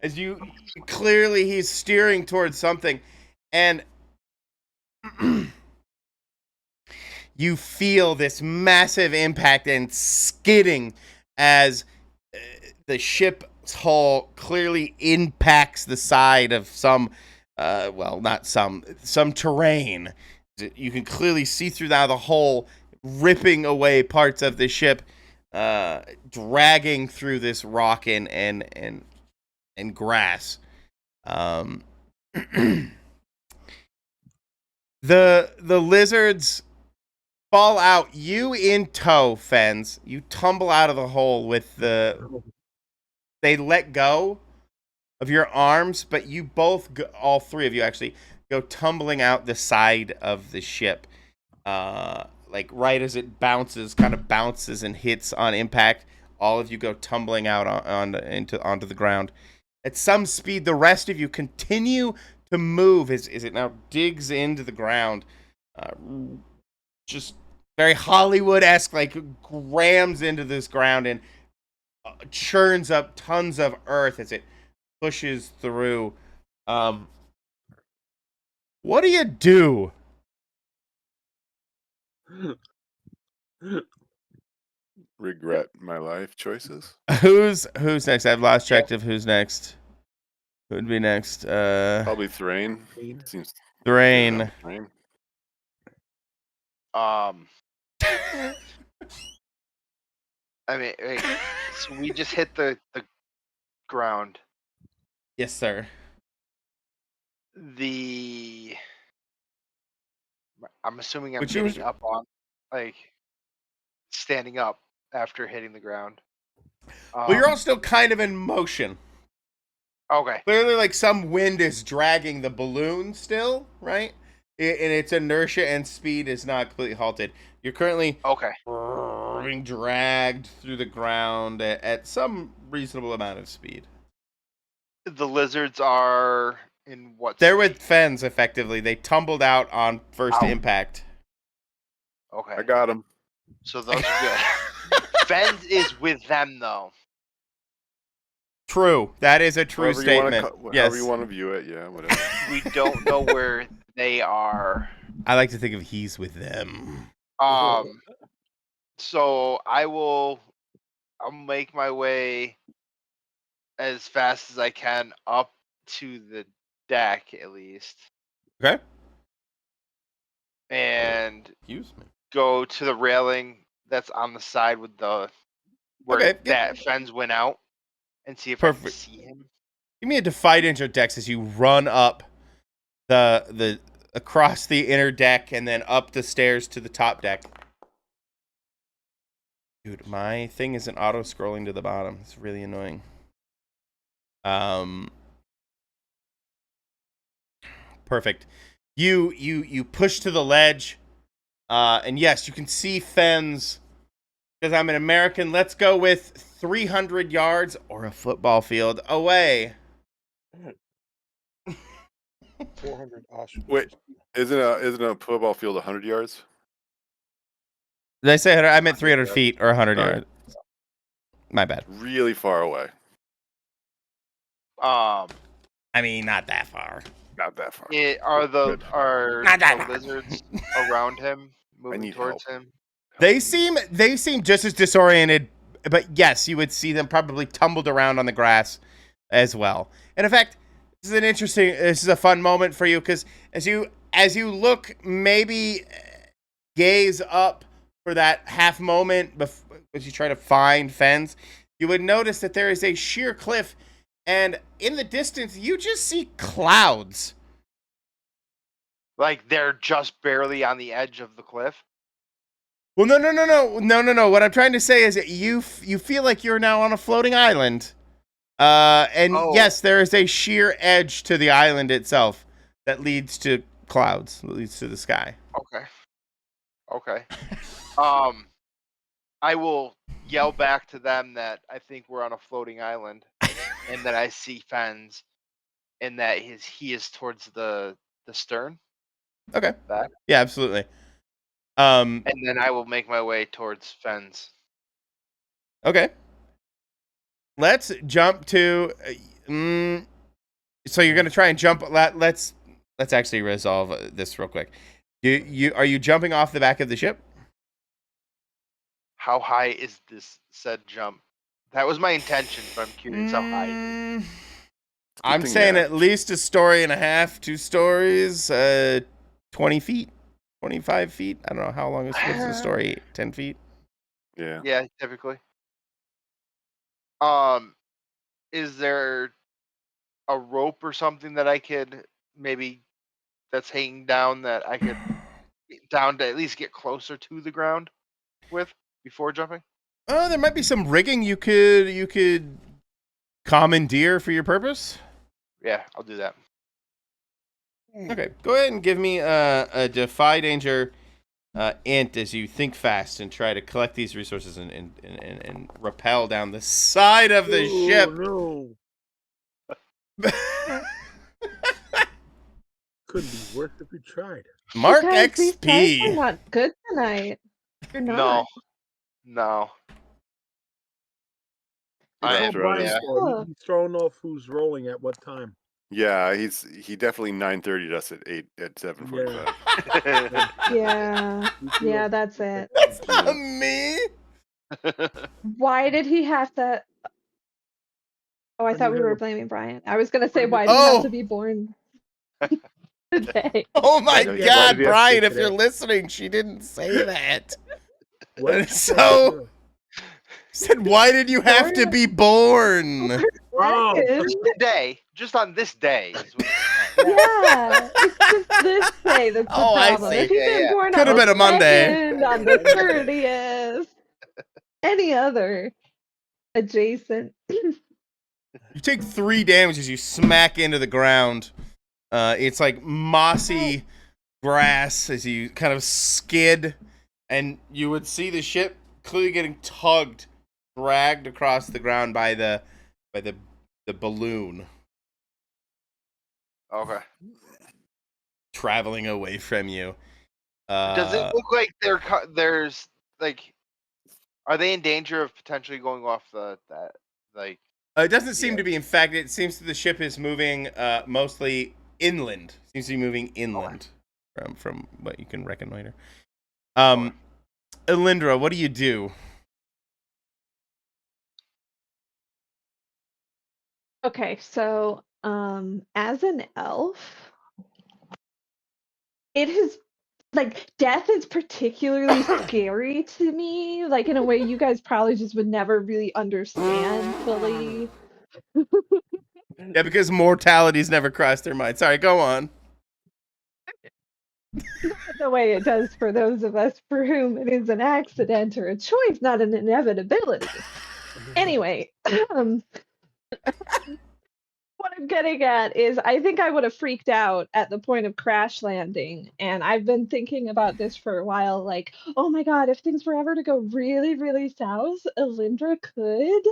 as you clearly he's steering towards something, and you feel this massive impact and skidding as the ship's hull clearly impacts the side of some terrain. You can clearly see through the hole, ripping away parts of the ship, dragging through this rock and grass. The lizards fall out. You in tow, Fens. You tumble out of the hole with they let go of your arms, but you both, all three of you actually, go tumbling out the side of the ship. Like right as it bounces and hits on impact, all of you go tumbling out onto the ground. At some speed, the rest of you continue to move as it now digs into the ground. Just very Hollywood-esque, like rams into this ground and churns up tons of earth as it pushes through. What do you do? Regret my life choices. Who's next? I've lost track of who's next. Who'd be next? Probably Thrain. Seems Thrain. I mean, so we just hit the ground. Yes, sir. I'm assuming I'm getting up on, like, standing up after hitting the ground. Well, you're all still kind of in motion. Okay. Clearly, like, some wind is dragging the balloon still, right? And its inertia and speed is not completely halted. You're currently being dragged through the ground at some reasonable amount of speed. The lizards are in what? They're with Fens, effectively. They tumbled out on first impact. Okay. I got them. So those are good. Fens is with them, though. True. That is a true statement. However you want to view it, yeah, whatever. We don't know where they are I like to think of he's with them. So I'll make my way as fast as I can up to the deck at least, Okay. and Excuse me. go to the railing that's on the side with where Okay, that fence went out, and see if I can Perfect. see him. Give me a Defy Danger Dex as you run up the across the inner deck and then up the stairs to the top deck. Dude, my thing isn't auto scrolling to the bottom. It's really annoying. Perfect. You push to the ledge, and yes, you can see Fens. Because I'm an American, let's go with 300 yards or a football field away. 400 Austrian. Wait, isn't a football field 100 yards? Did I say 100? I meant 300 yards. feet or 100 Sorry. yards. My bad. Really far away. I mean, not that far. Not that far. Are Not that the far. lizards around him moving need towards help. him? They seem just as disoriented, but yes, you would see them probably tumbled around on the grass as well. And in fact, this is a fun moment for you because as you look, maybe gaze up for that half moment as you try to find Fens, you would notice that there is a sheer cliff, and in the distance you just see clouds. Like they're just barely on the edge of the cliff. Well, no. What I'm trying to say is that you feel like you're now on a floating island. And yes, there is a sheer edge to the island itself that leads to clouds, that leads to the sky. Okay. I will yell back to them that I think we're on a floating island, and that I see Fens, and that he is towards the stern. Okay. Back. Yeah, absolutely. And then I will make my way towards Fens. Okay. Let's jump to. So you're gonna try and jump. Let's actually resolve this real quick. Are you jumping off the back of the ship? How high is this said jump? That was my intention, but I'm curious how high it is. I'm saying at least a story and a half, 2 stories, 20 feet, 25 feet. I don't know how long what's the story, 10 feet. Yeah. Yeah, typically. Is there a rope or something that I could maybe that's hanging down that I could get down to at least get closer to the ground with before jumping? Oh, there might be some rigging you could commandeer for your purpose. Yeah, I'll do that. Okay, go ahead and give me a Defy Danger int as you think fast and try to collect these resources and rappel down the side of the ship. No. Could be worse if we tried. Mark You guys, these dice are XP. not good tonight. You're not. No. It's I all am. Brian's Yeah. fault. He's thrown off who's rolling at what time. Yeah, he definitely 9:30'd us at 7:45. Yeah, that's it. That's not me. Why did he have to? Oh, I thought we were blaming Brian. I was gonna say, why did he Oh. have to be born today? Oh my Yeah, God, why did he have to Brian! say If you're today? listening, she didn't say that. What? So said, why did you have to be born? Oh. Just today, just on this day. Is what Yeah, it's just this day that's the Oh, I problem. see. If he'd been Yeah. born Could've on been the a Monday. 2nd, on the 30th, any other adjacent. You take 3 damage as you smack into the ground. It's like mossy grass as you kind of skid, and you would see the ship clearly getting dragged across the ground by the balloon Okay. traveling away from you. Does it look like there's like, are they in danger of potentially going off that like? It doesn't seem to be. In fact, it seems that the ship is moving mostly inland. Seems to be moving inland from what you can reconnoiter. Elindra, what do you do? Okay, so as an elf, it is like death is particularly scary to me, like in a way you guys probably just would never really understand fully. Yeah, because mortality's never crossed their mind. Sorry, go on. The way it does for those of us for whom it is an accident or a choice, not an inevitability. Anyway, what I'm getting at is I think I would have freaked out at the point of crash landing. And I've been thinking about this for a while, like, oh my God, if things were ever to go really, really south, Elindra could.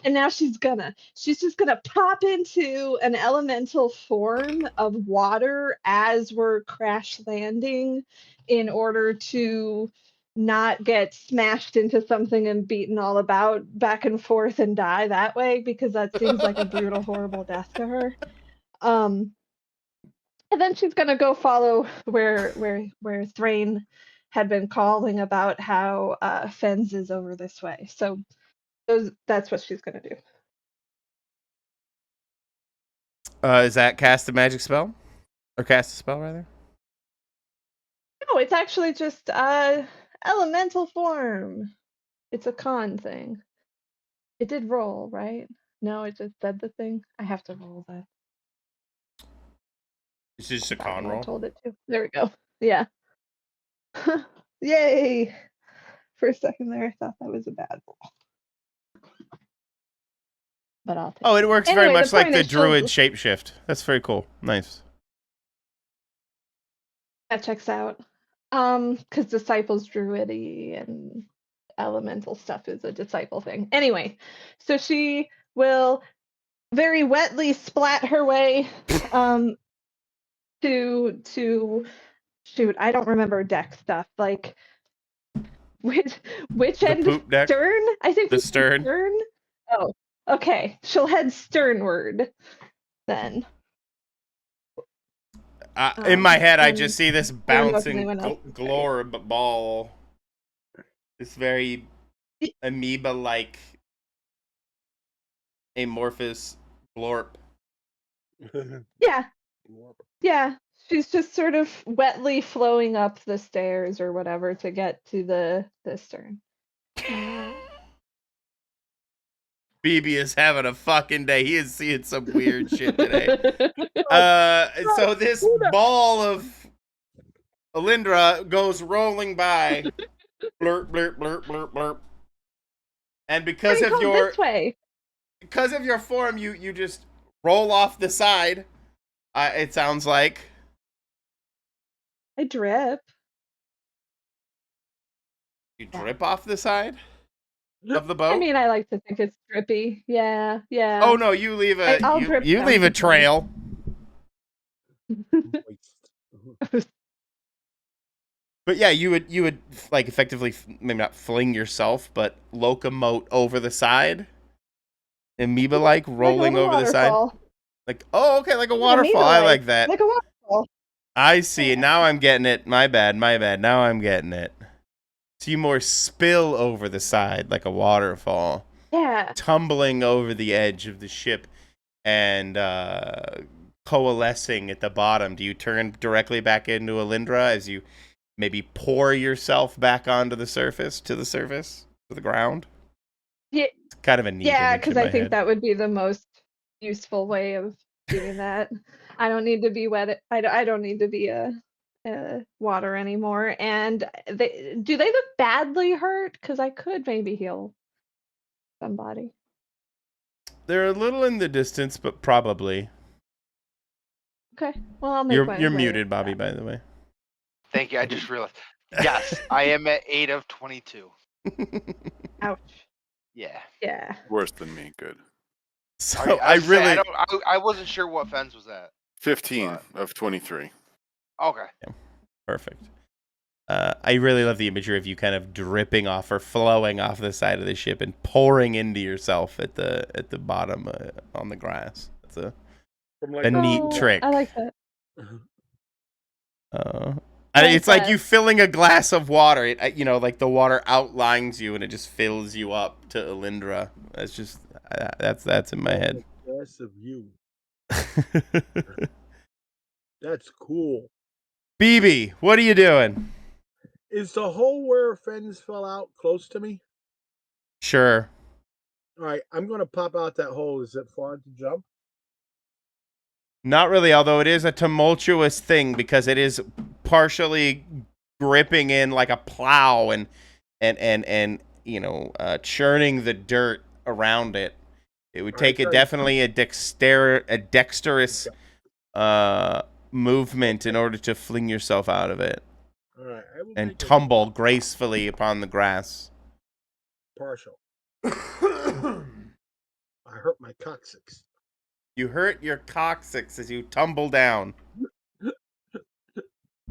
And now she's just gonna pop into an elemental form of water as we're crash landing in order to not get smashed into something and beaten all about back and forth and die that way, because that seems like a brutal, horrible death to her. And then she's gonna go follow where Thrain had been calling about how Fens is over this way. So that's what she's gonna do. Is that cast a magic spell? Or cast a spell, rather? No, it's actually just elemental form. It's a con thing. It did roll, right? No, it just said the thing. I have to roll that. It's just a I con roll. told it to. There we go. Yeah. Yay! For a second there, I thought that was a bad roll. But I'll take it works anyway, very much like point the is druid shapeshift. That's very cool. Nice. That checks out. Because disciples druidy and elemental stuff is a disciple thing. Anyway, so she will very wetly splat her way to shoot, I don't remember deck stuff. Like which end poop deck? stern? I think the stern. Stern? Oh, okay. She'll head sternward then. In my head, I just and see this I don't know if bouncing anyone else is ready. glorb ball. This very amoeba-like amorphous glorp. Yeah. Yeah. She's just sort of wetly flowing up the stairs or whatever to get to the stern. BB is having a fucking day. He is seeing some weird shit today. So this ball of Elindra goes rolling by. Blurp, blurp, blurp, blurp, blurp. And because of your form, you just roll off the side. It sounds like. I drip. You drip off the side of the boat? I mean, I like to think it's drippy. Yeah, yeah. Oh no, you leave a you leave a trail. But yeah, you would like effectively maybe not fling yourself, but locomote over the side, amoeba like rolling like over the side. Like like a waterfall. I like that. Like a waterfall. I see. Now I'm getting it. My bad. Now I'm getting it. So you more spill over the side like a waterfall. Yeah. Tumbling over the edge of the ship and coalescing at the bottom. Do you turn directly back into Elindra as you maybe pour yourself back onto the surface, to the ground? Yeah. It's kind of a neat Yeah, because I think that would be the most useful way of doing that. I don't need to be wet. I don't need to be a water anymore. And do they look badly hurt? Because I could maybe heal somebody. They're a little in the distance, but probably. Okay. Well, I'll make You're muted, Bobby, by the way. Thank you. I just realized. Yes, I am at 8 of 22. Ouch. Yeah. Yeah. Worse than me. Good. So I wasn't sure what Fens was at. 15 of 23. Okay. Yeah, perfect. I really love the imagery of you kind of dripping off or flowing off the side of the ship and pouring into yourself at the bottom on the grass. It's a neat trick. I like that. It's like you Princess. filling a glass of water. Like the water outlines you and it just fills you up to Elindra. That's just that's in my head. Glass of you. That's cool. BB, what are you doing? Is the hole where Fens fell out close to me? Sure. All right, I'm going to pop out that hole. Is it far to jump? Not really, although it is a tumultuous thing because it is partially gripping in like a plow and churning the dirt around it. It would take definitely a dexterous movement in order to fling yourself out of it. All right, I will and tumble gracefully upon the grass. Partial. I hurt my coccyx. You hurt your coccyx as you tumble down.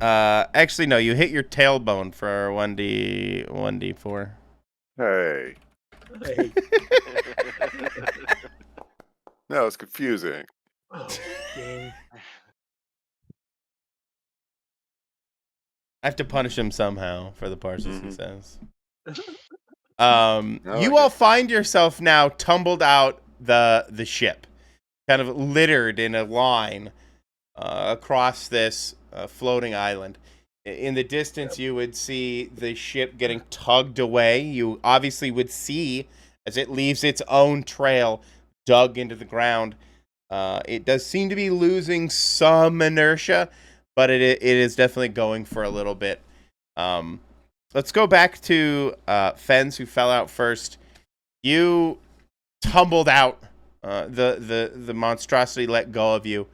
Actually, no, you hit your tailbone for 1d4. Hey. Hey. That was confusing. Oh, dang. I have to punish him somehow for the parses, he says. like You all find yourself now tumbled out the ship, kind of littered in a line across this floating island. In the distance, you would see the ship getting tugged away. You obviously would see as it leaves its own trail dug into the ground. It does seem to be losing some inertia, but it is definitely going for a little bit. Let's go back to Fens, who fell out first. You tumbled out. The monstrosity let go of you,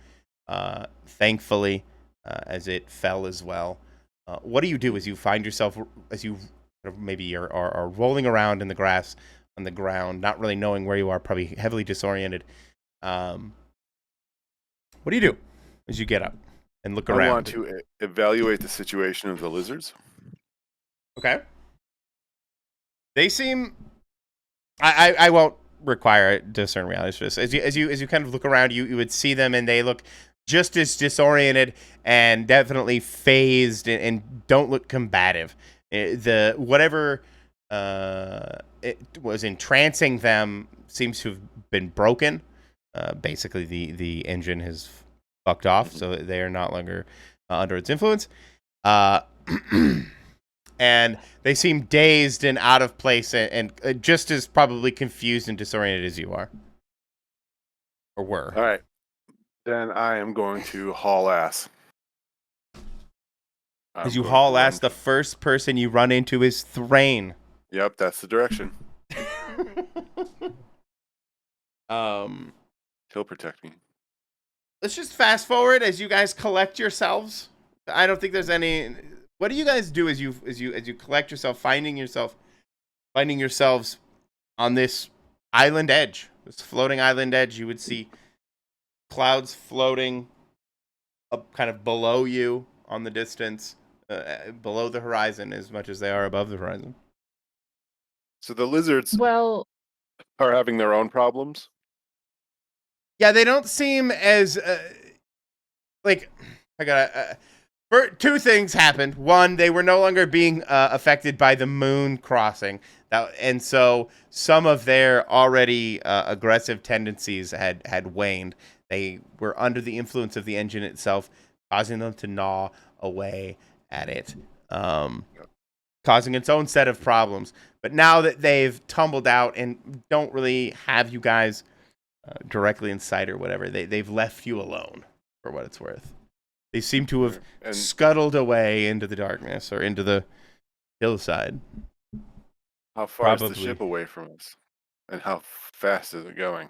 thankfully, as it fell as well. What do you do as you find yourself, as you maybe are rolling around in the grass on the ground, not really knowing where you are, probably heavily disoriented? What do you do as you get up and look around? I want to evaluate the situation of the lizards. Okay. They seem. I won't require discern reality for this. As you kind of look around, you would see them, and they look just as disoriented and definitely phased, and don't look combative. Whatever it was entrancing them seems to have been broken. Basically, the engine has fucked off, so they are not longer under its influence. And they seem dazed and out of place and just as probably confused and disoriented as you are. Or were. All right. Then I am going to haul ass. As you haul ass, the first person you run into is Thrain. Yep, that's the direction. He'll protect me. Let's just fast forward as you guys collect yourselves. I don't think there's any. What do you guys do as you collect yourself, finding yourselves on this island edge, this floating island edge? You would see clouds floating up, kind of below you on the distance, below the horizon, as much as they are above the horizon. So the lizards Well, are having their own problems. Yeah, they don't seem as two things happened. One, they were no longer being affected by the moon crossing, and so some of their already aggressive tendencies had waned. They were under the influence of the engine itself, causing them to gnaw away at it, causing its own set of problems. But now that they've tumbled out and don't really have you guys directly in sight or whatever, they've left you alone, for what it's worth. They seem to have scuttled away into the darkness or into the hillside. How far is the ship away from us? And how fast is it going?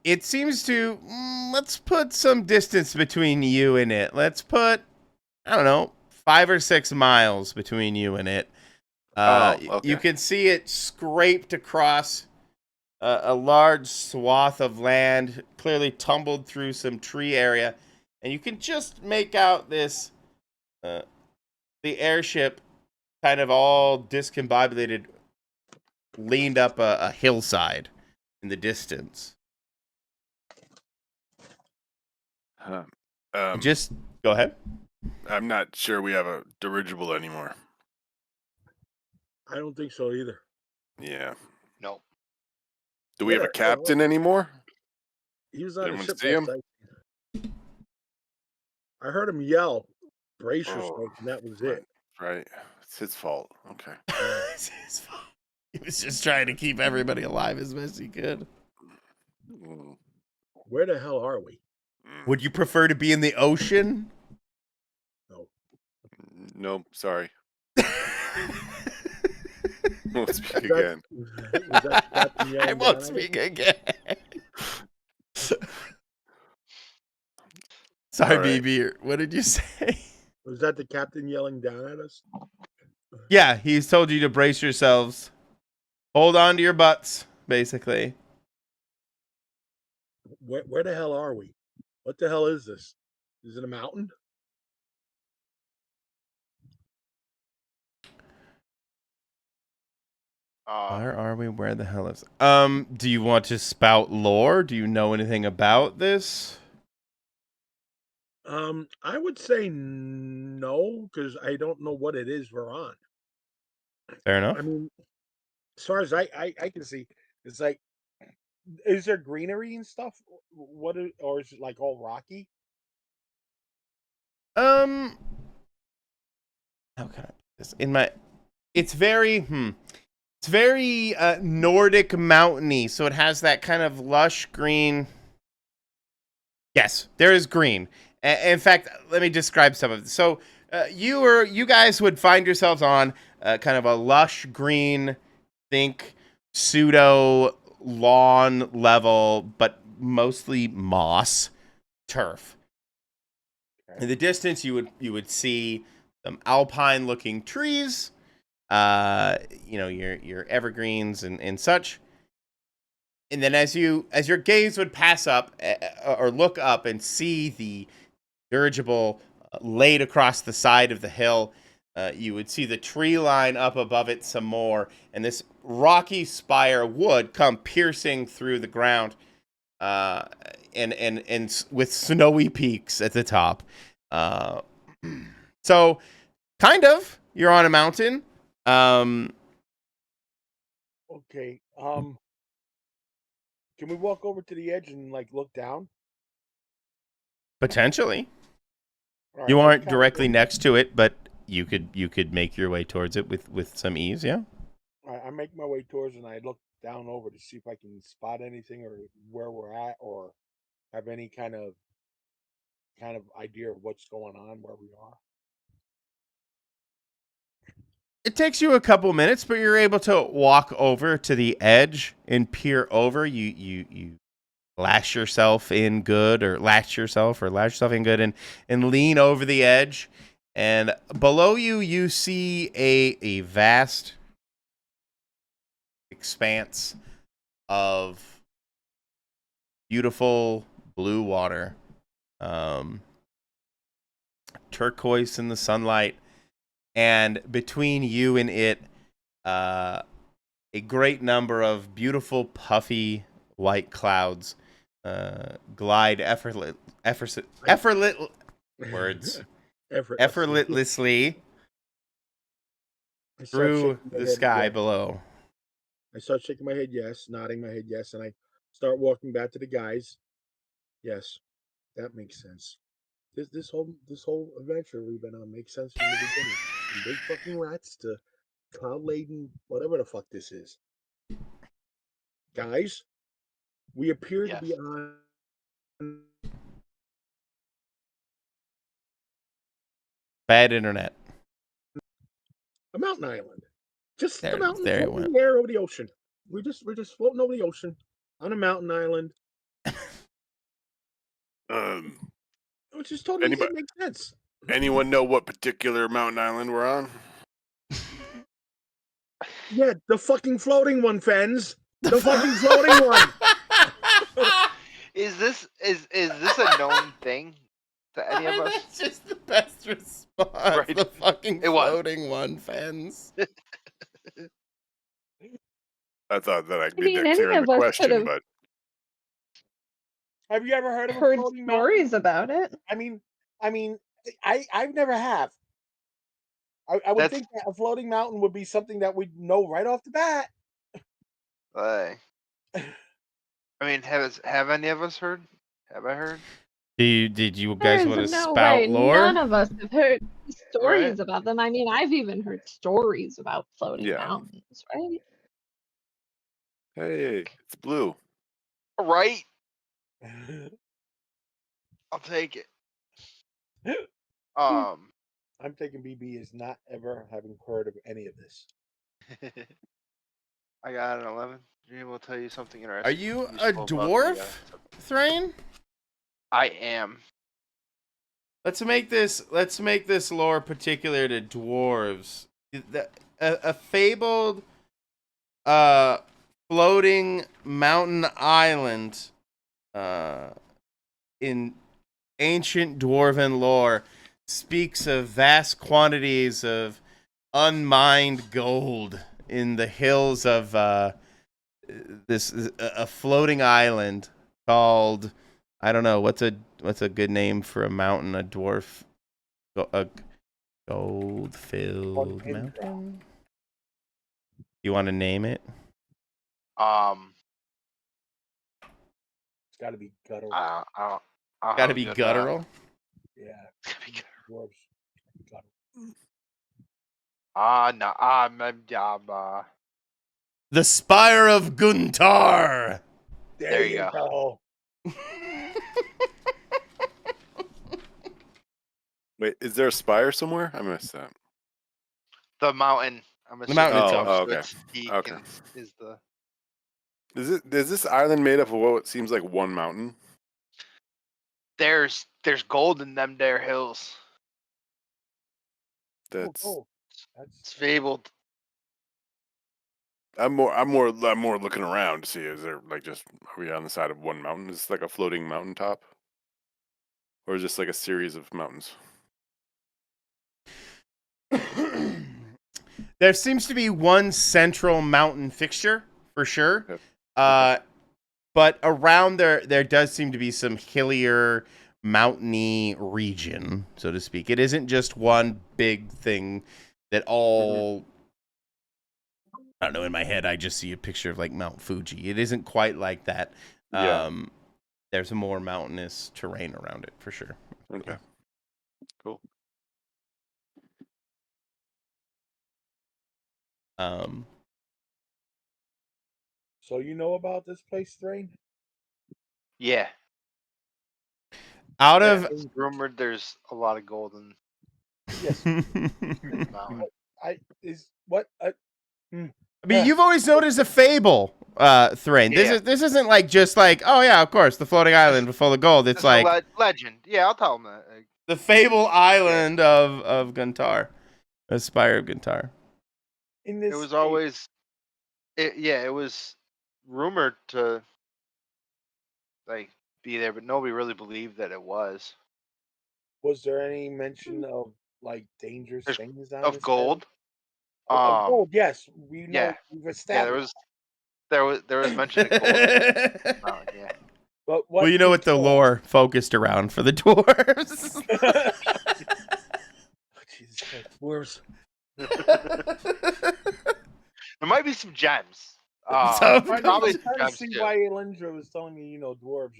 It seems to... let's put some distance between you and it. Let's put, I don't know, 5 or 6 miles between you and it. Okay. You can see it scraped across a large swath of land, clearly tumbled through some tree area, and you can just make out this the airship kind of all discombobulated, leaned up a hillside in the distance. Huh. Just Go ahead. I'm not sure we have a dirigible anymore. I don't think so either. Yeah. No. Do we have a Yeah, captain anymore? He was Did on the anyone ship see last him? night. I heard him yell, "Brace Oh, yourself," and that was right. it. Right. It's his fault. Okay. It's his fault. He was just trying to keep everybody alive as best he could. Mm, Where the hell are we? Would you prefer to be in the ocean? No. No, sorry. Won't speak Was that, again. was that the captain I yelling won't down at speak us? again. Sorry, All right. BB. What did you say? Was that the captain yelling down at us? Yeah, he's told you to brace yourselves. Hold on to your butts, basically. Where the hell are we? What the hell is this? Is it a mountain? Where are we? Where the hell is? Do you want to spout lore? Do you know anything about this? I would say no, because I don't know what it is we're on. Fair enough. I mean, as far as I can see, it's like, is there greenery and stuff? Or is it like all rocky? How can I put this in my? It's very It's very Nordic mountainy, so it has that kind of lush green. Yes, there is green. In fact, let me describe some of it. So you guys would find yourselves on kind of a lush green, think pseudo lawn level, but mostly moss turf. In the distance, you would see some alpine looking trees, your evergreens and such. And then as your gaze would pass up or look up and see the dirigible laid across the side of the hill, you would see the tree line up above it some more, and this rocky spire would come piercing through the ground, and with snowy peaks at the top. So, kind of, you're on a mountain. Okay. Can we walk over to the edge and like look down? Potentially. All You right, aren't directly next to it, but you could make your way towards it with some ease, yeah. I make my way towards and I look down over to see if I can spot anything or where we're at or have any kind of idea of what's going on where we are. It takes you a couple minutes, but you're able to walk over to the edge and peer over. You lash yourself in good, or latch yourself in good, and lean over the edge. And below you see a vast expanse of beautiful blue water, turquoise in the sunlight, and between you and it, a great number of beautiful puffy white clouds glide effortlessly through the sky below. I start shaking my head yes, nodding my head yes, and I start walking back to the guys. Yes, that makes sense. This whole adventure we've been on makes sense from the beginning. From big fucking rats to cloud laden whatever the fuck this is. Guys, we appear to be on Bad internet. a mountain island. Just There- the mountain there it floating in went. the air over the ocean. We're just floating over the ocean on a mountain island. Which is totally it makes sense. Anyone know what particular mountain island we're on? Yeah, the fucking floating one, Fens. The fucking floating one. Is this a known thing to any of us? That's just the best response. Right. The fucking It was. floating one, Fens. I thought that I'd I be mean, any clear in of the us question, could've but Have you ever heard of a heard floating stories mountain? about it. I mean, I've never have. I would That's think that a floating mountain would be something that we'd know right off the bat. I mean, have any of us heard? Have I heard? Did you There guys is want to no spout way. lore? None of us have heard stories Right. about them. I mean, I've even heard stories about floating Yeah. mountains, right? Hey, it's blue. Right. I'll take it. I'm taking BB as not ever having heard of any of this. I got an 11. Dream will tell you something interesting. Are you a useful about the, dwarf, Thrain? I am. Let's make this lore particular to dwarves. A fabled floating mountain island in ancient dwarven lore speaks of vast quantities of unmined gold in the hills of a floating island called, I don't know, what's a good name for a mountain, a dwarf, a gold-filled mountain? You want to name it? It's got to be guttural. I'll Got to be guttural. Yeah, dwarves. Guttural. No, The Spire of Guntar. There you go. Wait, is there a spire somewhere? I missed that. the mountain. I'm The mountain assuming itself. Oh, okay. its peak Okay. is the. Is this island made up of what seems like one mountain? There's gold in them there hills. That's It's fabled. I'm more looking around to see, is there like just, are we on the side of one mountain? Is this like a floating mountaintop? Or is this like a series of mountains? There seems to be one central mountain fixture for sure. Okay. But around there does seem to be some hillier, mountainy region, so to speak. It isn't just one big thing that all. I don't know. In my head, I just see a picture of like Mount Fuji. It isn't quite like that. Yeah. There's a more mountainous terrain around it for sure. Okay. Cool. So you know about this place, Thrain? Yeah. Out of It's rumored there's a lot of gold in Yes. the mountain. I mean, you've always known it as a fable, Thrain. Yeah. This isn't like just like, oh yeah, of course, the floating island full of gold. It's It's like a legend. Yeah, I'll tell them that. the fable island of Guntar, the Spire of Guntar. In this, It was always, it was rumored to like be there, but nobody really believed that it was. Was there any mention of like dangerous There's- things down Of this gold. Of gold, yes. We know yeah. we've Yeah, established. there was mention of gold. Yeah. But what Well, you know what the gold? lore focused around for the dwarves. Jesus Christ, dwarves. There might be some gems. Some Probably I'm some trying to gems see too. why Elendra was telling me, dwarves,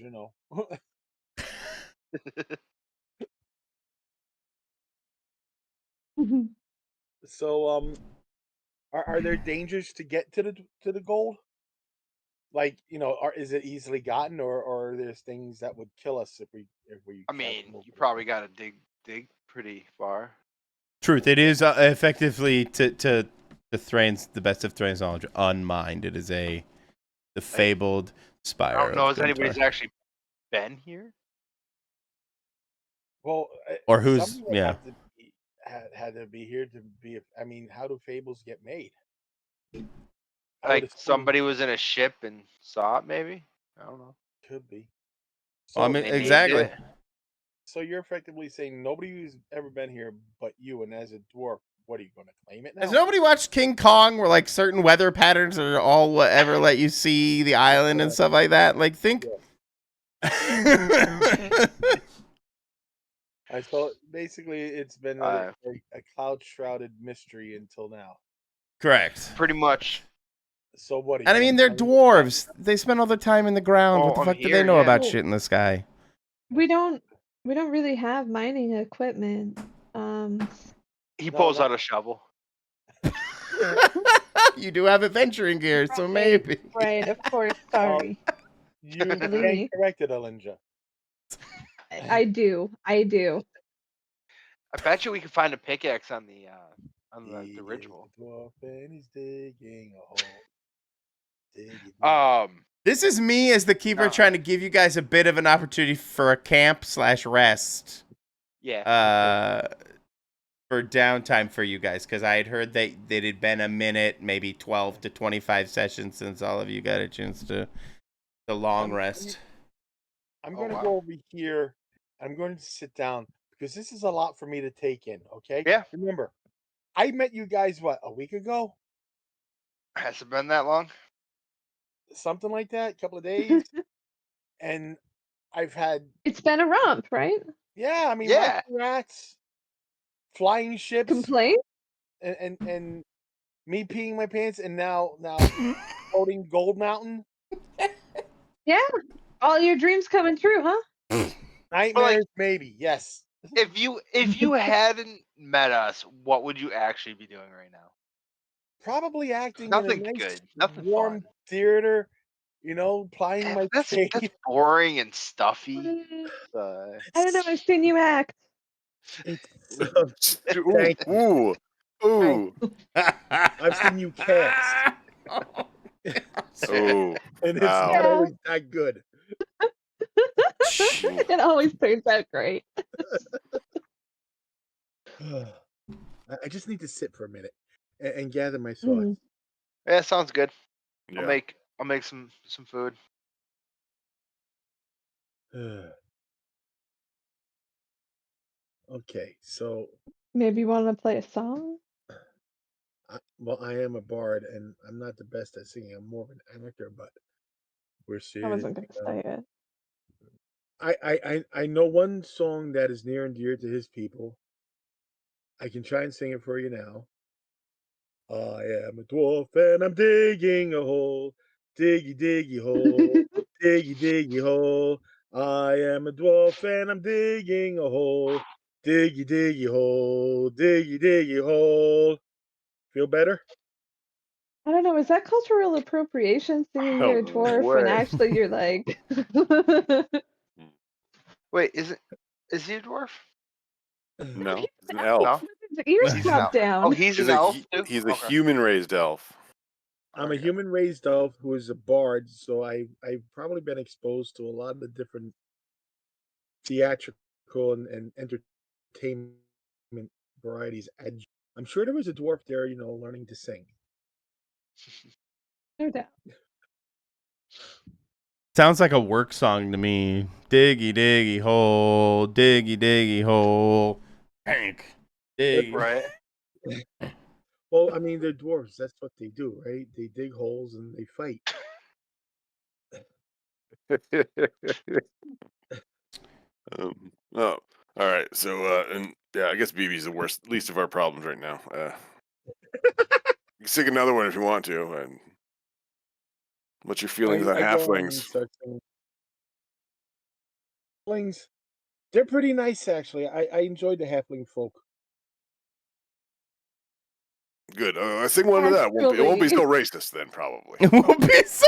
So, are there dangers to get to the gold? Like, is it easily gotten, or there's things that would kill us if we? I mean, you probably got to dig pretty far. Truth, it is effectively to Thrain's, the best of Thrain's knowledge, unmined. It is the fabled spire. I don't know of if anybody's Guntar. actually been here. Well, Or who's somebody would have to had to be here to be. I mean, how do fables get made? I would Like assume somebody was in a ship and saw it, maybe. I don't know. could be. Well, I So, mean, They named exactly. it. so you're effectively saying nobody who's ever been here but you, and as a dwarf, what are you going to claim it now? Has nobody watched King Kong, where like certain weather patterns are all ever let you see the island and stuff like that? Like, think. I I saw. Basically, it's been a cloud-shrouded mystery until now. Correct. Pretty much. So what? Are you And I mean, they're dwarves. They spend all their time in the ground. Oh, What the I'm fuck do they here, know yeah. about shit in the sky? We don't really have mining equipment. He No, pulls no. out a shovel. You do have adventuring gear, so maybe. Right, of course. Sorry. You Silly stand me. corrected, Alinja. I do. I bet you we can find a pickaxe on the ritual. The dwarf and he's digging a hole. This is me as the keeper trying to give you guys a bit of an opportunity for a camp/rest. Yeah. For downtime for you guys, because I had heard that it had been a minute, maybe 12 to 25 sessions since all of you got a chance to long rest. I'm going to go over here. I'm going to sit down because this is a lot for me to take in. Okay. Yeah. Remember, I met you guys a week ago? Has it been that long? Something like that. A couple of days. And I've had. It's been a romp, right? Yeah, I mean, Yeah. rats, flying ships, Complaint? and me peeing my pants, and now floating Gold Mountain. Yeah. All your dreams coming true, huh? Nightmares, maybe. Yes. If you hadn't met us, what would you actually be doing right now? Probably acting Nothing in a nice, good. Nothing warm fun. theater. Plying my That's trade. boring and stuffy. I don't know. I've seen you act. Ooh. I've seen you cast. Oh, and it's not always that good. It always turns out great. I just need to sit for a minute and gather my thoughts. Yeah, sounds good. Yeah. I'll make some food. Okay, so maybe you want to play a song? I am a bard, and I'm not the best at singing. I'm more of an actor, but we're serious. I wasn't going to say it. I know one song that is near and dear to his people. I can try and sing it for you now. I am a dwarf and I'm digging a hole. Diggy, diggy hole. Diggy, diggy hole. I am a dwarf and I'm digging a hole. Diggy, diggy hole. Diggy, diggy hole. Feel better? I don't know. Is that cultural appropriation singing you're a dwarf when actually you're like. Wait, is he a dwarf? No, he's an elf. No? His ears pop down. Oh, he's an elf too? He's a human-raised elf. I'm a human-raised elf who is a bard, so I've probably been exposed to a lot of the different theatrical and entertainment varieties. I'm sure there was a dwarf there, learning to sing. No doubt. Sounds like a work song to me. Diggy, diggy hole. Diggy, diggy hole. Hank. Dig. Right. Well, I mean, they're dwarves. That's what they do, right? They dig holes and they fight. All right. So, I guess BB's the least of our problems right now. You can sing another one if you want to. And what's your feelings on halflings? Halflings, they're pretty nice, actually. I enjoyed the halfling folk. Good. I sing one of that. It won't be so racist then, probably. It won't be so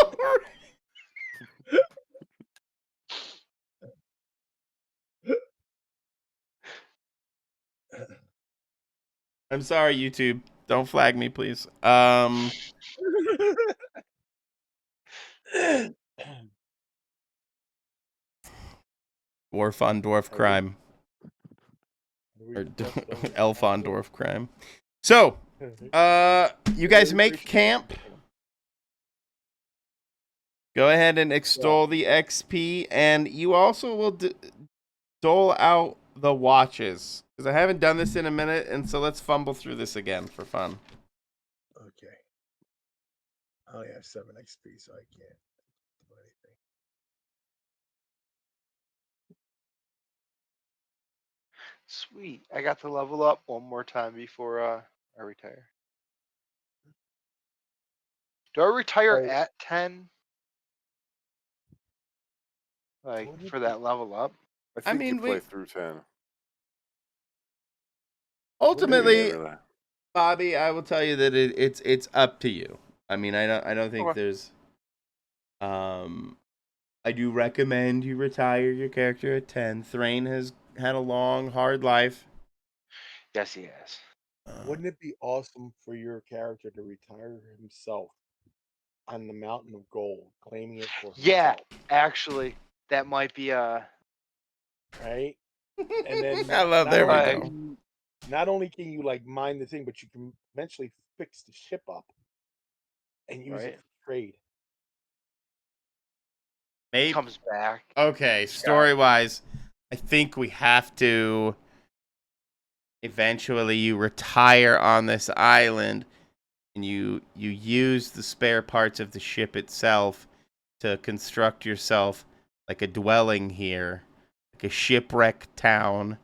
I'm sorry, YouTube. Don't flag me, please. Dwarf on dwarf crime. Or elf on dwarf crime. So, you guys make camp. Go ahead and extol the XP, and you also will dole out the watches. Because I haven't done this in a minute, and so let's fumble through this again for fun. Okay. I only have 7 XP, so I can't do anything. Sweet. I got to level up one more time before I retire. Do I retire Oh. at 10? Like, Wouldn't for it that level up? I I think mean, you play we through 10. ultimately, Maybe, really. Bobby, I will tell you that it's up to you. I mean, I don't think Okay. there's I do recommend you retire your character at 10. Thrain has had a long, hard life. Yes, he has. Wouldn't it be awesome for your character to retire himself on the mountain of gold, claiming it for Yeah, himself? actually, that might be Right? And then I love. There we go. not only can you like mine the thing, but you can eventually fix the ship up and use it right. for trade. Maybe. Comes back. Okay, story wise, I think we have to eventually you retire on this island and you use the spare parts of the ship itself to construct yourself like a dwelling here, like a shipwreck town,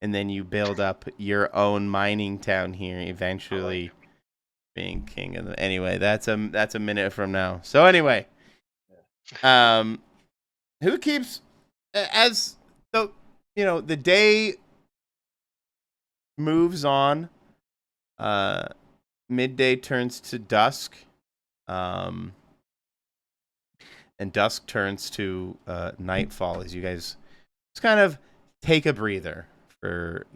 and then you build up your own mining town here eventually being king of the anyway, that's a minute from now. So anyway, who keeps as the the day moves on, midday turns to dusk, and dusk turns to nightfall as you guys just kind of take a breather for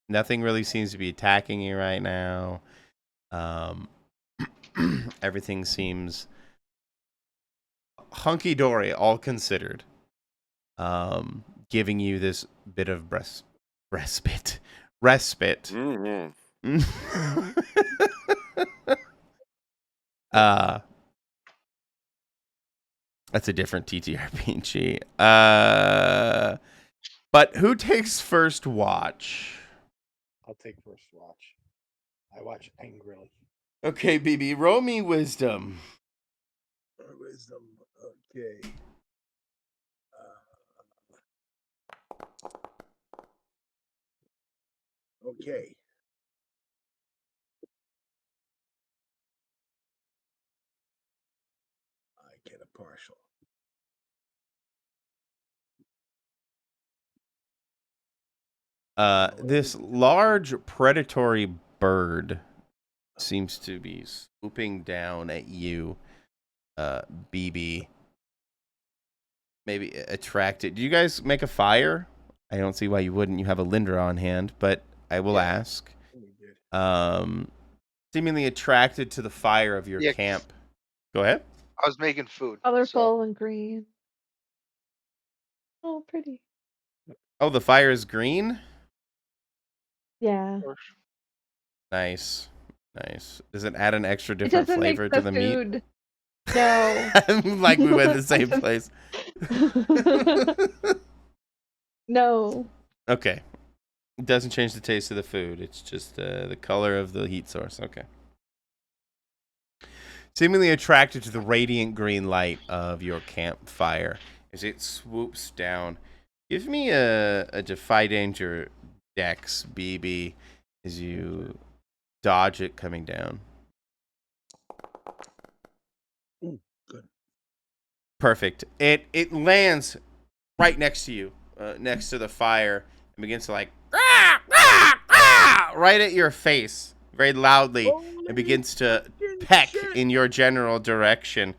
nothing really seems to be attacking you right now. Everything seems hunky dory, all considered. Giving you this bit of respite. Mm-hmm. That's a different TTRPG. But who takes first watch? I'll take first watch. I watch angrily. Okay, BB, roll me wisdom. Wisdom. Okay. Okay. I get a partial. This large predatory bird seems to be swooping down at you, BB. Maybe attracted. Do you guys make a fire? I don't see why you wouldn't. You have a Linder on hand, but I will ask. Seemingly attracted to the fire of your camp. Go ahead. I was making food. Colorful and green. Oh, pretty. Oh, the fire is green? Yeah. Nice. Does it add an extra It different doesn't make flavor to the meat? food. No. Like we went to the same place. No. Okay. It doesn't change the taste of the food. It's just the color of the heat source. Okay. Seemingly attracted to the radiant green light of your campfire as it swoops down. Give me a Defy Danger Dex, BB, as you dodge it coming down. Ooh, good. Perfect. It lands right next to you, next to the fire, and begins to like right at your face very loudly, and begins to peck in your general direction.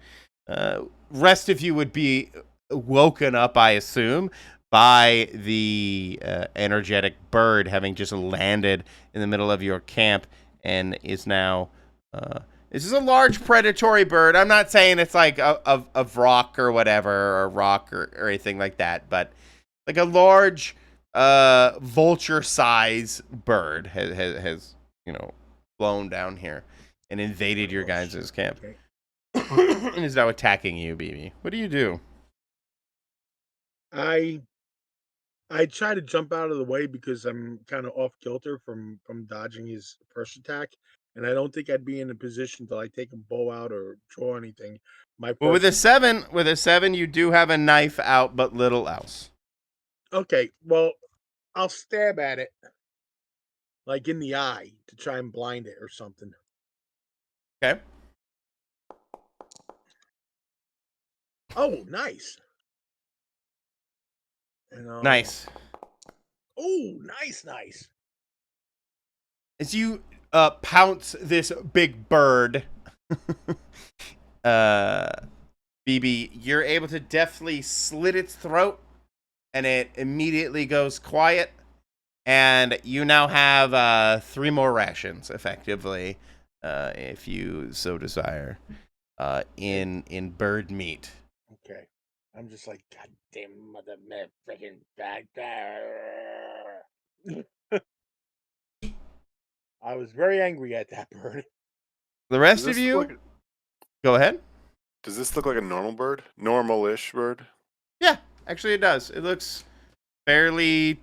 Rest of you would be woken up, I assume, by the energetic bird having just landed in the middle of your camp and is now. This is a large predatory bird. I'm not saying it's like a rock or whatever, or rock or anything like that, but like a large vulture size bird has flown down here and invaded your guys' camp. Okay. And is now attacking you, BB. What do you do? I try to jump out of the way because I'm kind of off kilter from dodging his first attack, and I don't think I'd be in a position to like take a bow out or draw anything. Well, with a 7, you do have a knife out, but little else. Okay, well, I'll stab at it, like in the eye, to try and blind it or something. Okay. Oh, nice. And Nice. Oh, nice. As you pounce this big bird, BB, you're able to deftly slit its throat, and it immediately goes quiet. And you now have 3 more rations, effectively, if you so desire, in bird meat. Okay. I'm just like, God damn mother freaking bad. I was very angry at that bird. The rest Does of this you, look go ahead. Does this look like a normal bird? Normal-ish bird? Yeah, actually it does. It looks fairly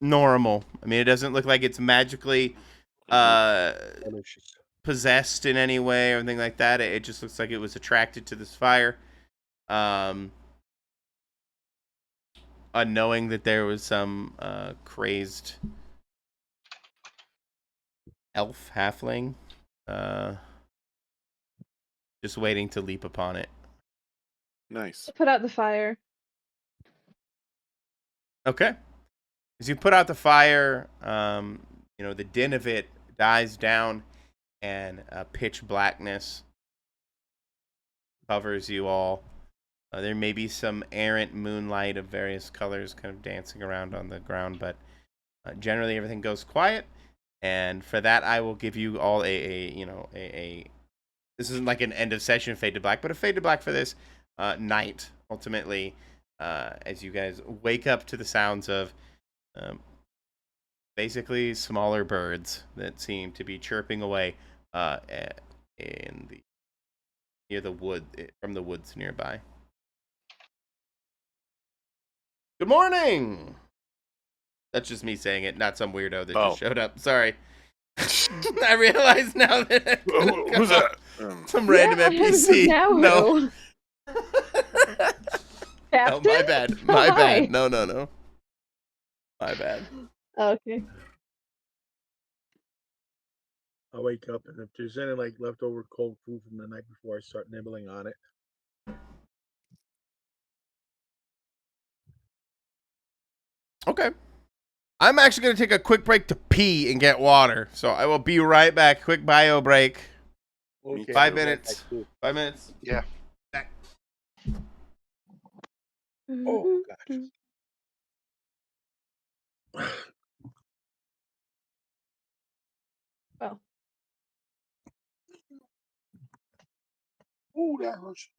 normal. I mean, it doesn't look like it's magically Delicious. possessed in any way or anything like that. It just looks like it was attracted to this fire. Unknowing that there was some crazed elf halfling just waiting to leap upon it. Nice. Put out the fire. Okay. As you put out the fire, the din of it dies down, and pitch blackness covers you all. There may be some errant moonlight of various colors kind of dancing around on the ground, but generally everything goes quiet. And for that, I will give you all a this isn't like an end of session fade to black, but a fade to black for this night, ultimately, as you guys wake up to the sounds of basically smaller birds that seem to be chirping away near the wood, from the woods nearby. Good morning! That's just me saying it, not some weirdo that just showed up. Sorry. I realize now that Who's that? some random NPC. Now No. who? Oh, my Captain? bad. My bad. No. My bad. Okay. I'll wake up, and if there's any like leftover cold food from the night before, I start nibbling on it. Okay. I'm actually going to take a quick break to pee and get water. So I will be right back. Quick bio break. Okay. 5 minutes. 5 minutes. Yeah. Back. Oh gosh. Oh. Oh, that hurts.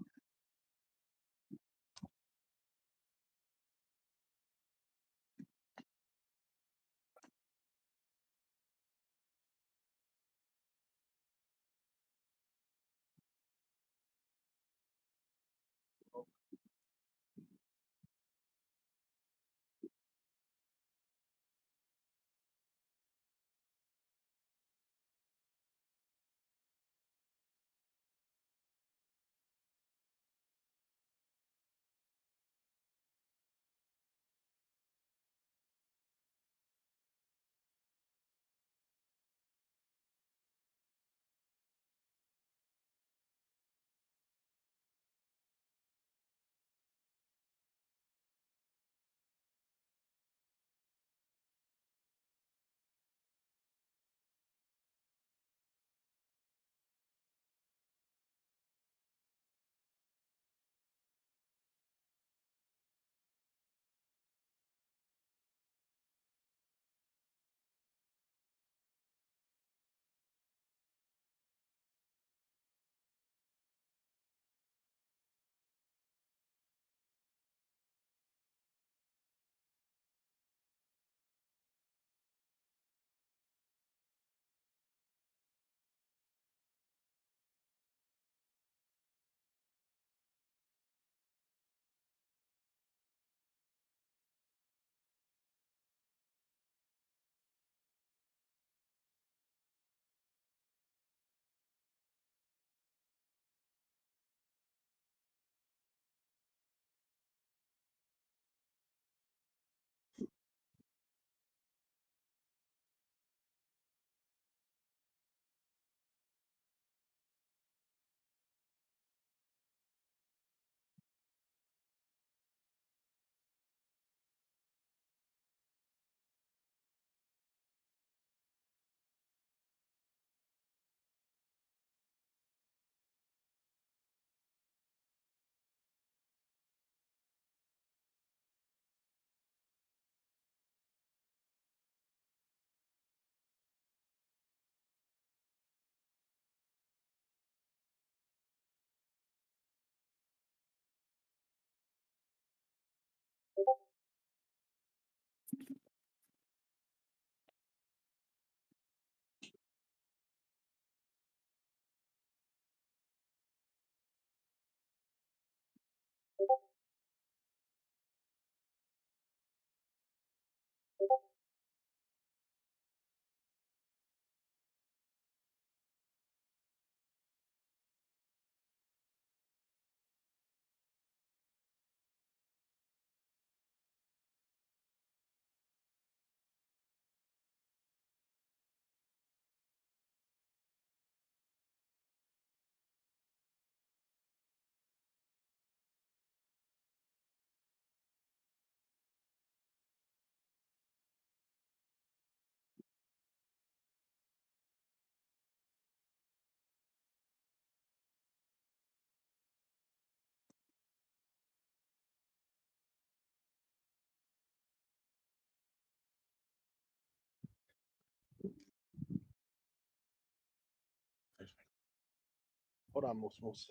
Hold on, Moose.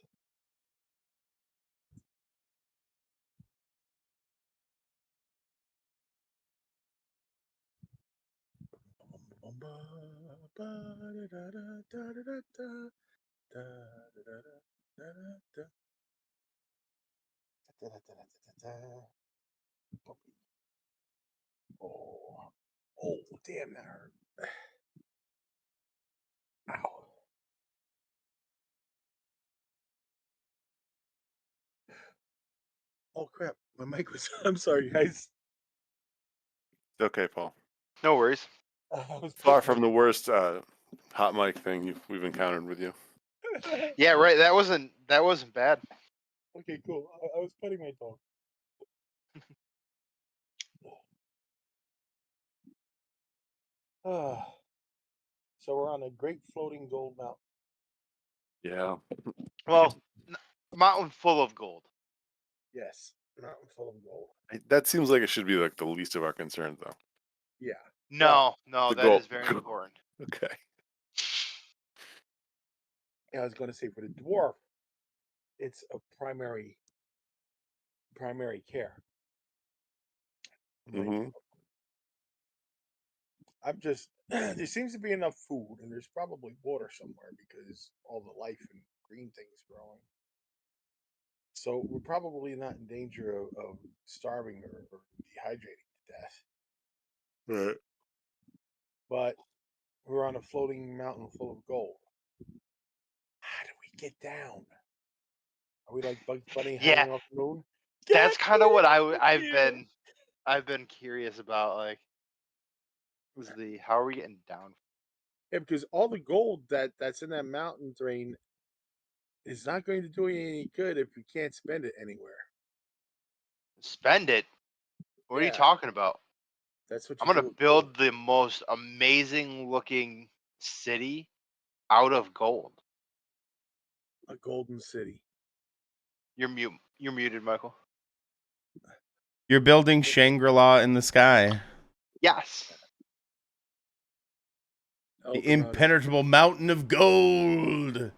Oh, damn, that hurt. Ow. Oh, crap. My mic was. I'm sorry, guys. It's okay, Paul. No worries. I was Far from the worst hot mic thing we've encountered with you. Yeah, right. That wasn't bad. Okay, cool. I was petting my dog. So we're on a great floating gold mountain. Yeah. Well, mountain full of gold. Yes, mountain full of gold. That seems like it should be like the least of our concerns, though. Yeah. No, the that is gold. very important. Okay. Yeah, I was going to say for the dwarf, it's a primary care. Like, Mm-hmm. I'm just there seems to be enough food, and there's probably water somewhere because all the life and green things growing. So we're probably not in danger of starving or dehydrating to death. Right. But we're on a floating mountain full of gold. How do we get down? Are we like Bugs Bunny Yeah, hanging off the moon? that's Get kind of what down I've here! been curious about. Like, how are we getting down? Yeah, because all the gold that's in that mountain terrain is not going to do you any good if we can't spend it anywhere. Spend it? What are you Yeah, talking about? that's what I'm you do gonna with gold. build the most amazing looking city out of gold. A golden city. You're muted, Michael. You're building Shangri-La in the sky. Yes. The Eldorado. impenetrable mountain of gold.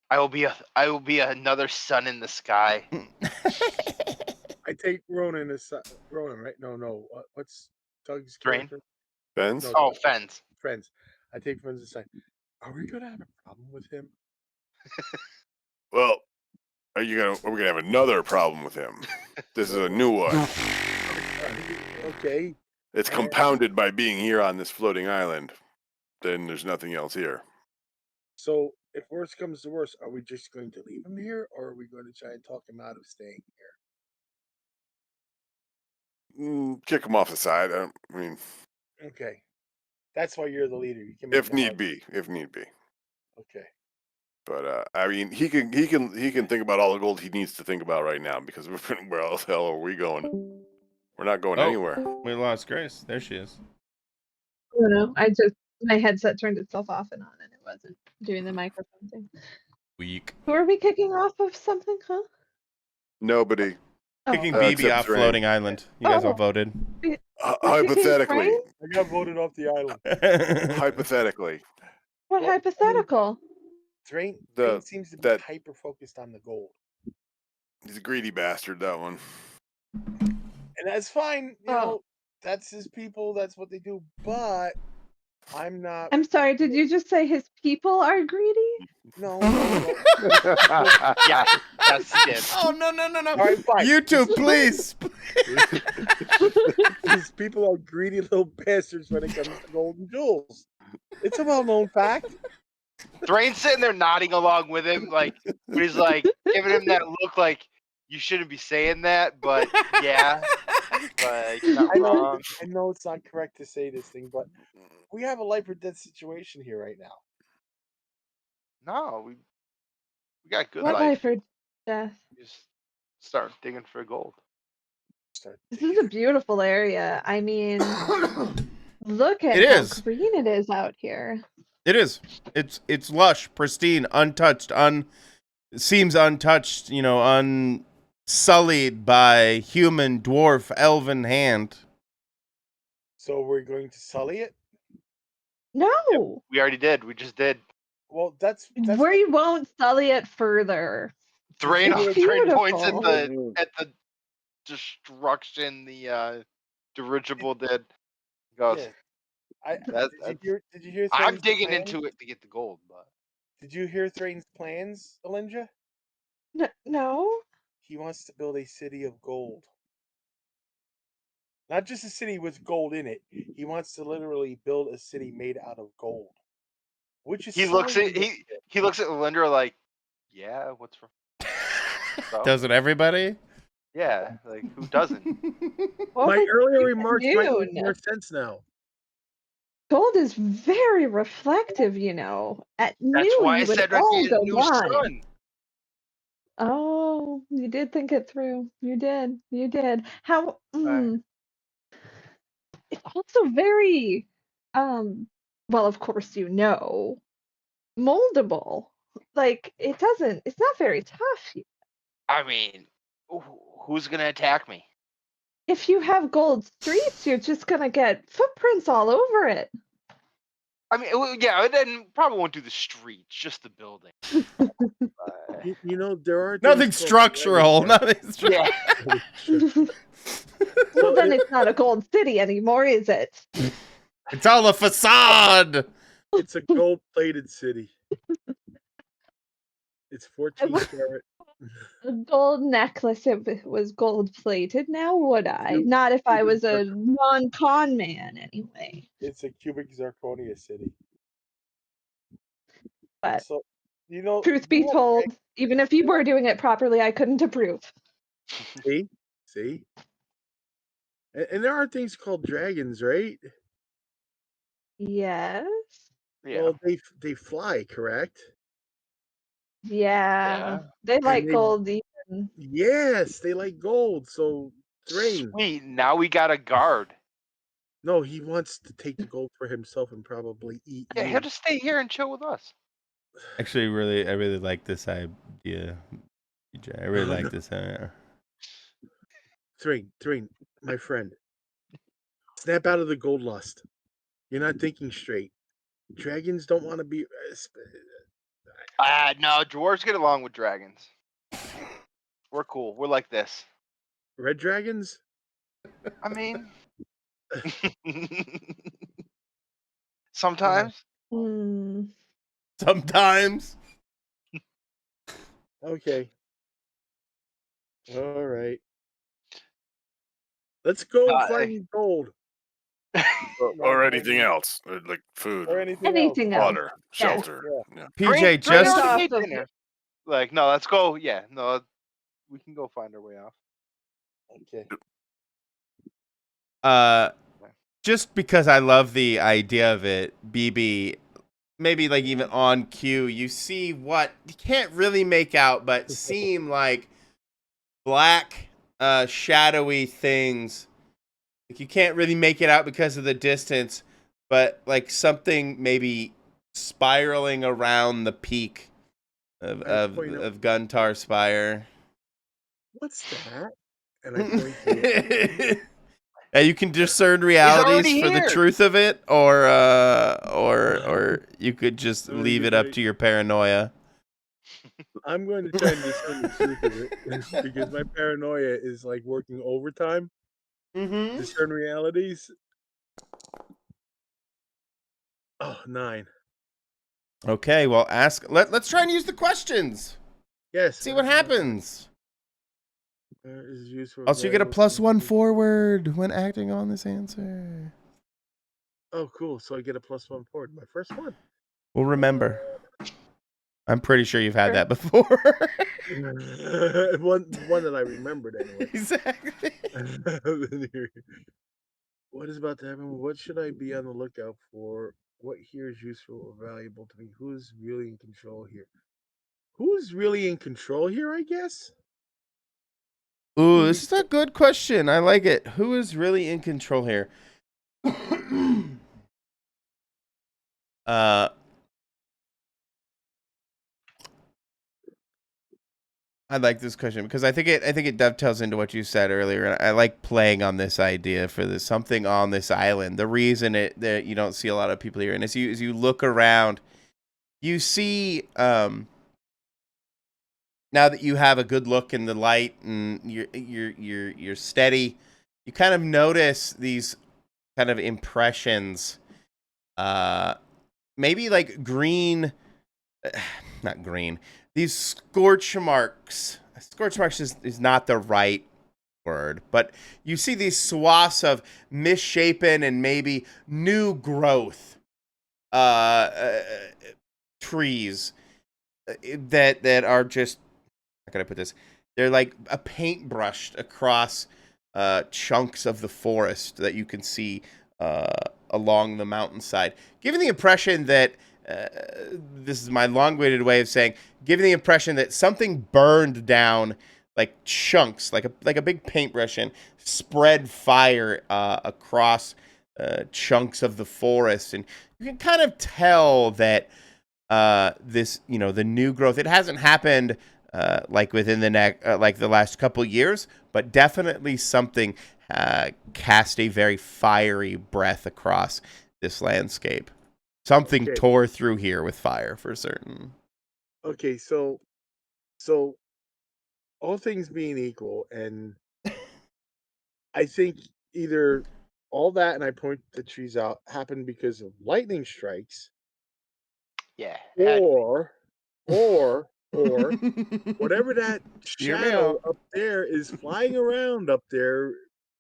I will be another sun in the sky. I take Ronan as Ronan, right? No. What's Doug's Drain? character? Ben's? No, Oh, Fens. Friends. I take Friends aside. Are we gonna have a problem with him? Well, are we gonna have another problem with him? This is a new one. Okay. It's compounded by being here on this floating island. Then there's nothing else here. So if worse comes to worse, are we just going to leave him here, or are we going to try and talk him out of staying here? Kick him off the side. I mean, Okay. That's why you're the leader. You can make if the need hard- be. Okay. But I mean, he can think about all the gold he needs to think about right now because where else the hell are we going? We're not going anywhere. We lost Grace. There she is. I don't know. My headset turned itself off and on, and it wasn't doing the microphone thing. Weak. Who are we kicking off of something, huh? Nobody. Kicking Oh. BB Except off Drain. floating island. You guys all Oh. voted. We're Hypothetically. kicking I got voted off the island. Hypothetically. What Well, hypothetical? Drain The- seems to be that- hyper focused on the gold. He's a greedy bastard, that one. And that's fine, you Oh. know, that's his people, that's what they do, but I'm not. I'm sorry, did you just say his people are greedy? No. Yeah, yes, he did. Oh, no. All right, fine. YouTube, please. These people are greedy little bastards when it comes to golden jewels. It's a well-known fact. Drain's sitting there nodding along with him, like, but he's like giving him that look like you shouldn't be saying that, but yeah, but you're not wrong. I know it's not correct to say this thing, but we have a life or death situation here right now. No, we got good What life. life or death? We just start digging for gold. This is a beautiful area. I mean, look at It how is. green it is out here. It is. It's lush, pristine, untouched, seems untouched, unsullied by human, dwarf, elven hand. So we're going to sully it? No. We already did. We just did. Well, that's We won't sully it further. Thrain It's points at beautiful. the destruction the dirigible did. Goes. Yeah. I That, did you hear I'm Thrain's digging plans? into it to get the gold, but Did you hear Thrain's plans, Alindra? No? He wants to build a city of gold. Not just a city with gold in it. He wants to literally build a city made out of gold. Which is he looks at ridiculous. he looks at Lindra like, yeah, what's wrong? So, Doesn't everybody? yeah, like who doesn't? What My was earlier at remarks might make noon? more sense now. Gold is very reflective, you know. At That's noon, why you would Cedric all needed go a new blind. son. Oh, you did think it through. You did. You did. How? It's also very, well, of course you know, moldable. Like it doesn't. It's not very tough. I mean, who's gonna attack me? If you have gold streets, you're just gonna get footprints all over it. I mean, yeah, it then probably won't do the streets, just the building. You know, there are Nothing things called structural. dragons, Nothing structural. Yeah. Well, then it's not a gold city anymore, is it? It's all a facade. It's a gold-plated city. It's 14 would- karat. A gold necklace if it was gold plated. Now would I? You- Not if I you was a would- non-con man, anyway. It's a cubic zirconia city. But So, you know, truth be you know, told, even if you were doing it properly, I couldn't approve. see, and there are things called dragons, right? Yes. Yeah. Well, they fly, correct? Yeah. They like they- gold even. Yes, they like gold. So, Thrain, Sweet. Now we got a guard. no, he wants to take the gold for himself and probably eat Yeah, you. he'll just stay here and chill with us. Actually, I really like this idea. I really like this. Thrain, my friend, snap out of the gold lust. You're not thinking straight. Dragons don't want to be. No, dwarves get along with dragons. We're cool. We're like this. Red dragons? I mean, sometimes. Hmm. Sometimes. Okay. All right. Let's go find gold Or anything else, or like food, or anything, Anything else. water, shelter. Yeah. PJ, Train just already off made of dinner. Like, no, let's go. Yeah, no, we can go find our way off. Okay. just because I love the idea of it, BB, maybe like even on cue, you see what you can't really make out, but seem like black, shadowy things. Like you can't really make it out because of the distance, but like something maybe spiraling around the peak of Guntar Spire. What's that? And I point to it. Yeah, you can discern realities already for the here. truth of it, or you could just leave it up to your paranoia. I'm going to try and discern the truth of it because my paranoia is like working overtime. Mm-hmm. Discern realities. Oh, 9. Okay, well, let's try and use the questions. Yes. See what happens. Is used for Also, you get a variables +1 and- forward when acting on this answer. Oh, cool. So I get a +1 forward. My first one. Well, remember, I'm pretty sure you've had that before. one that I remembered anyway. Exactly. What is about to happen? What should I be on the lookout for? What here is useful or valuable to me? Who's really in control here? Who's really in control here, I guess? Ooh, this is a good question. I like it. Who is really in control here? I like this question because I think it dovetails into what you said earlier, and I like playing on this idea for this something on this island. The reason that you don't see a lot of people here, and as you look around, you see, now that you have a good look in the light and you're steady, you kind of notice these kind of impressions, maybe like green, not green, these scorch marks. Scorch marks is not the right word, but you see these swaths of misshapen and maybe new growth trees that are just, how can I put this? They're like a paintbrushed across chunks of the forest that you can see along the mountainside, giving the impression that this is my long-winded way of saying, giving the impression that something burned down like chunks, like a big paintbrush, and spread fire across chunks of the forest, and you can kind of tell that this, the new growth, it hasn't happened like within like the last couple years, but definitely something cast a very fiery breath across this landscape. Something Okay. tore through here with fire for certain. Okay, so all things being equal, and I think either all that and I point the trees out happened because of lightning strikes, Yeah. or whatever that Hear me shadow out. up there is flying around up there,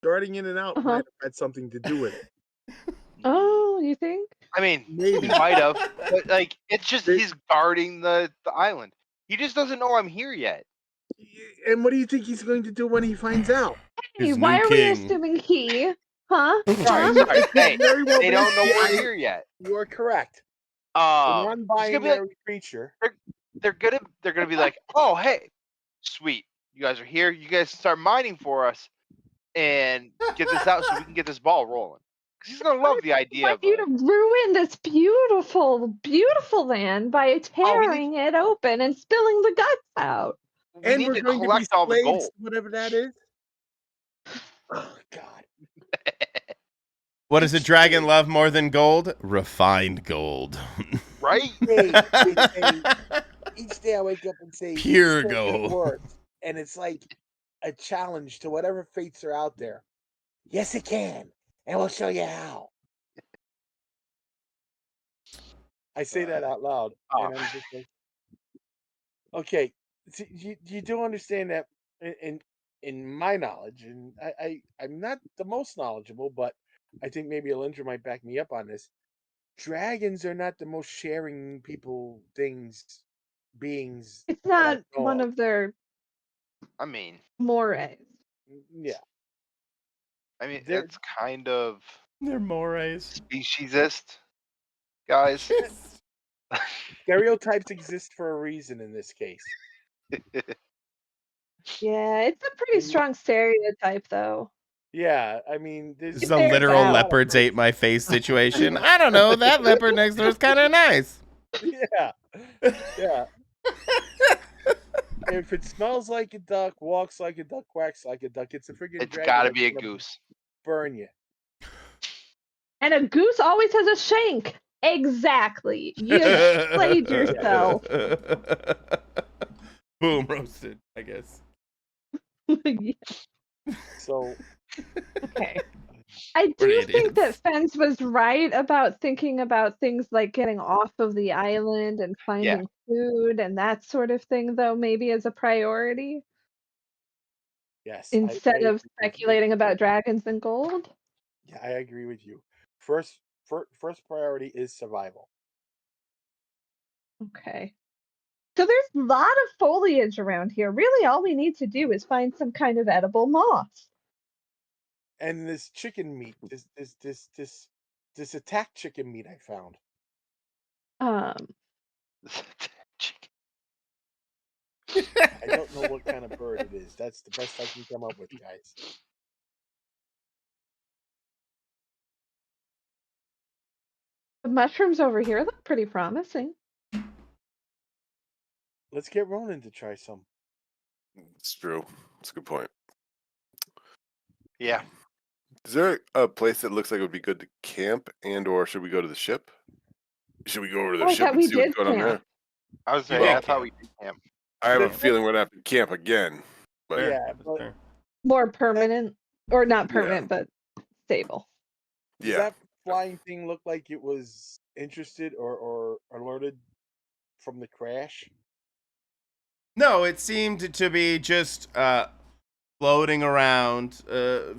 darting in and out, Uh-huh. might have had something to do with it. Oh, you think? I mean, Maybe. he might have, but like, it's just They- he's guarding the island. He just doesn't know I'm here yet. And what do you think he's going to do when he finds out? Hey, His why new are we king. assuming he? Huh? Sorry, Huh? sorry. It could Hey, very well they be- don't know we're I- here yet. You are correct. A He's gonna be like, non-binary creature. they're gonna be like, oh hey, sweet, you guys are here. You guys start mining for us and get this out so we can get this ball rolling. Because he's gonna love the I idea want of you to ruin this beautiful, beautiful land by tearing it open and spilling the guts out. we And need we're to going to be collect all the slaves gold. to whatever that is. Oh God! What does a dragon love more than gold? Refined gold. Right? Each day I wake up and say Pure certain gold. words, and it's like a challenge to whatever fates are out there. Yes, it can, and we'll show you how. I say that out loud, Oh. and I'm just like, okay. So you do understand that in my knowledge, and I'm not the most knowledgeable, but I think maybe Alindra might back me up on this. Dragons are not the most sharing beings It's that I not know one of. of their I mean, mores. Yeah, They're- it's kind of They're mores. speciesist, guys. stereotypes exist for a reason in this case. Yeah, it's a pretty strong stereotype, though. Yeah, I mean, there's This is It a bears literal out. leopards ate my face situation. I don't know. That leopard next door is kind of nice. Yeah, yeah. If it smells like a duck, walks like a duck, quacks like a duck, it's a friggin' It's dragon. gotta that's be a gonna goose. burn you. And a goose always has a shank. Exactly. You played yourself. Boom, roasted, I guess. Yeah. So Okay. I We're do think that idiots. Fence was right about thinking about things like getting off of the island and finding food and that sort of thing, though, maybe as a priority yes, instead I of speculating about dragons and gold. yeah, I agree with you. First priority is survival. Okay. So there's a lot of foliage around here. Really, all we need to do is find some kind of edible moss. And this chicken meat, this attack chicken meat I found. Um, I don't know what kind of bird it is. That's the best I can come up with, guys. the mushrooms over here look pretty promising. Let's get Ronan to try some. It's true. It's a good point. Yeah. Is there a place that looks like it would be good to camp, and or should we go to the ship? Should we go over to the Oh, I ship thought and we see what's did going on there? camp. I was You saying, did I thought camp. we did camp. I have a There's feeling we're gonna have to camp again. But Yeah, That's but fair. More permanent, or not Yeah. permanent, but stable. does yeah, that flying thing look like it was interested or alerted from the crash? No, it seemed to be just floating around,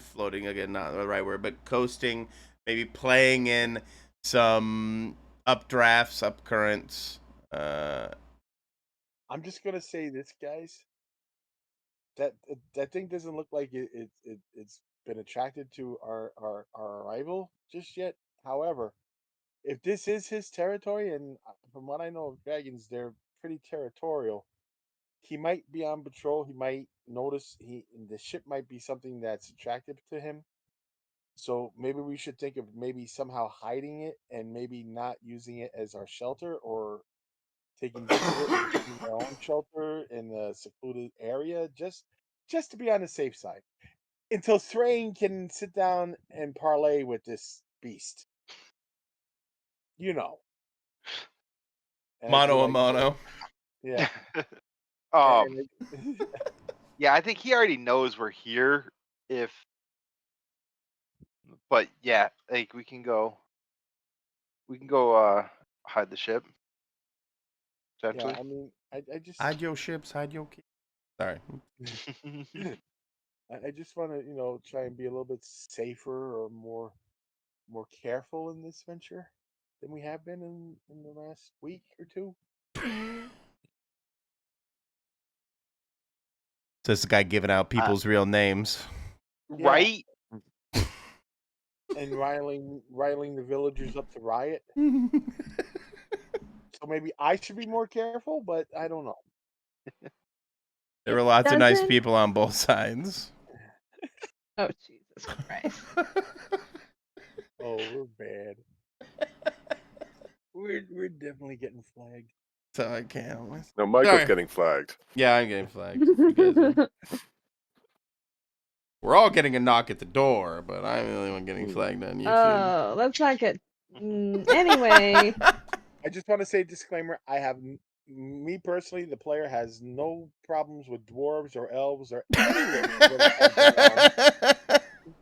floating again, not the right word, but coasting, maybe playing in some updrafts, up currents. I'm just gonna say this, guys. That thing doesn't look like it's been attracted to our arrival just yet. However, if this is his territory, and from what I know of dragons, they're pretty territorial. He might be on patrol. He might notice the ship might be something that's attractive to him. So maybe we should think of maybe somehow hiding it and maybe not using it as our shelter, or taking bits of it and building our own shelter in a secluded area, just to be on the safe side. Until Thrain can sit down and parlay with this beast. You know. And I do Mono a like mono. yeah. Um, And yeah, I think he already knows we're here. But yeah, like we can go hide the ship. yeah, Essentially. I mean I just Hide your ships, hide your kids. Sorry. I just want to, try and be a little bit safer or more careful in this venture than we have been in the last week or two. This guy giving out people's real names. Yeah, Right? and riling the villagers up to riot. So maybe I should be more careful, but I don't know. There were lots of nice Doesn't- people on both sides. Oh, Jesus Christ. Oh, we're bad. We're definitely getting flagged. So I can't. no, Michael's Sorry. getting flagged. Yeah, I'm getting flagged. You guys are- We're all getting a knock at the door, but I'm the only one getting flagged on YouTube. Oh, let's not get. Anyway, I just want to say disclaimer: I have me personally, the player has no problems with dwarves or elves or anyone.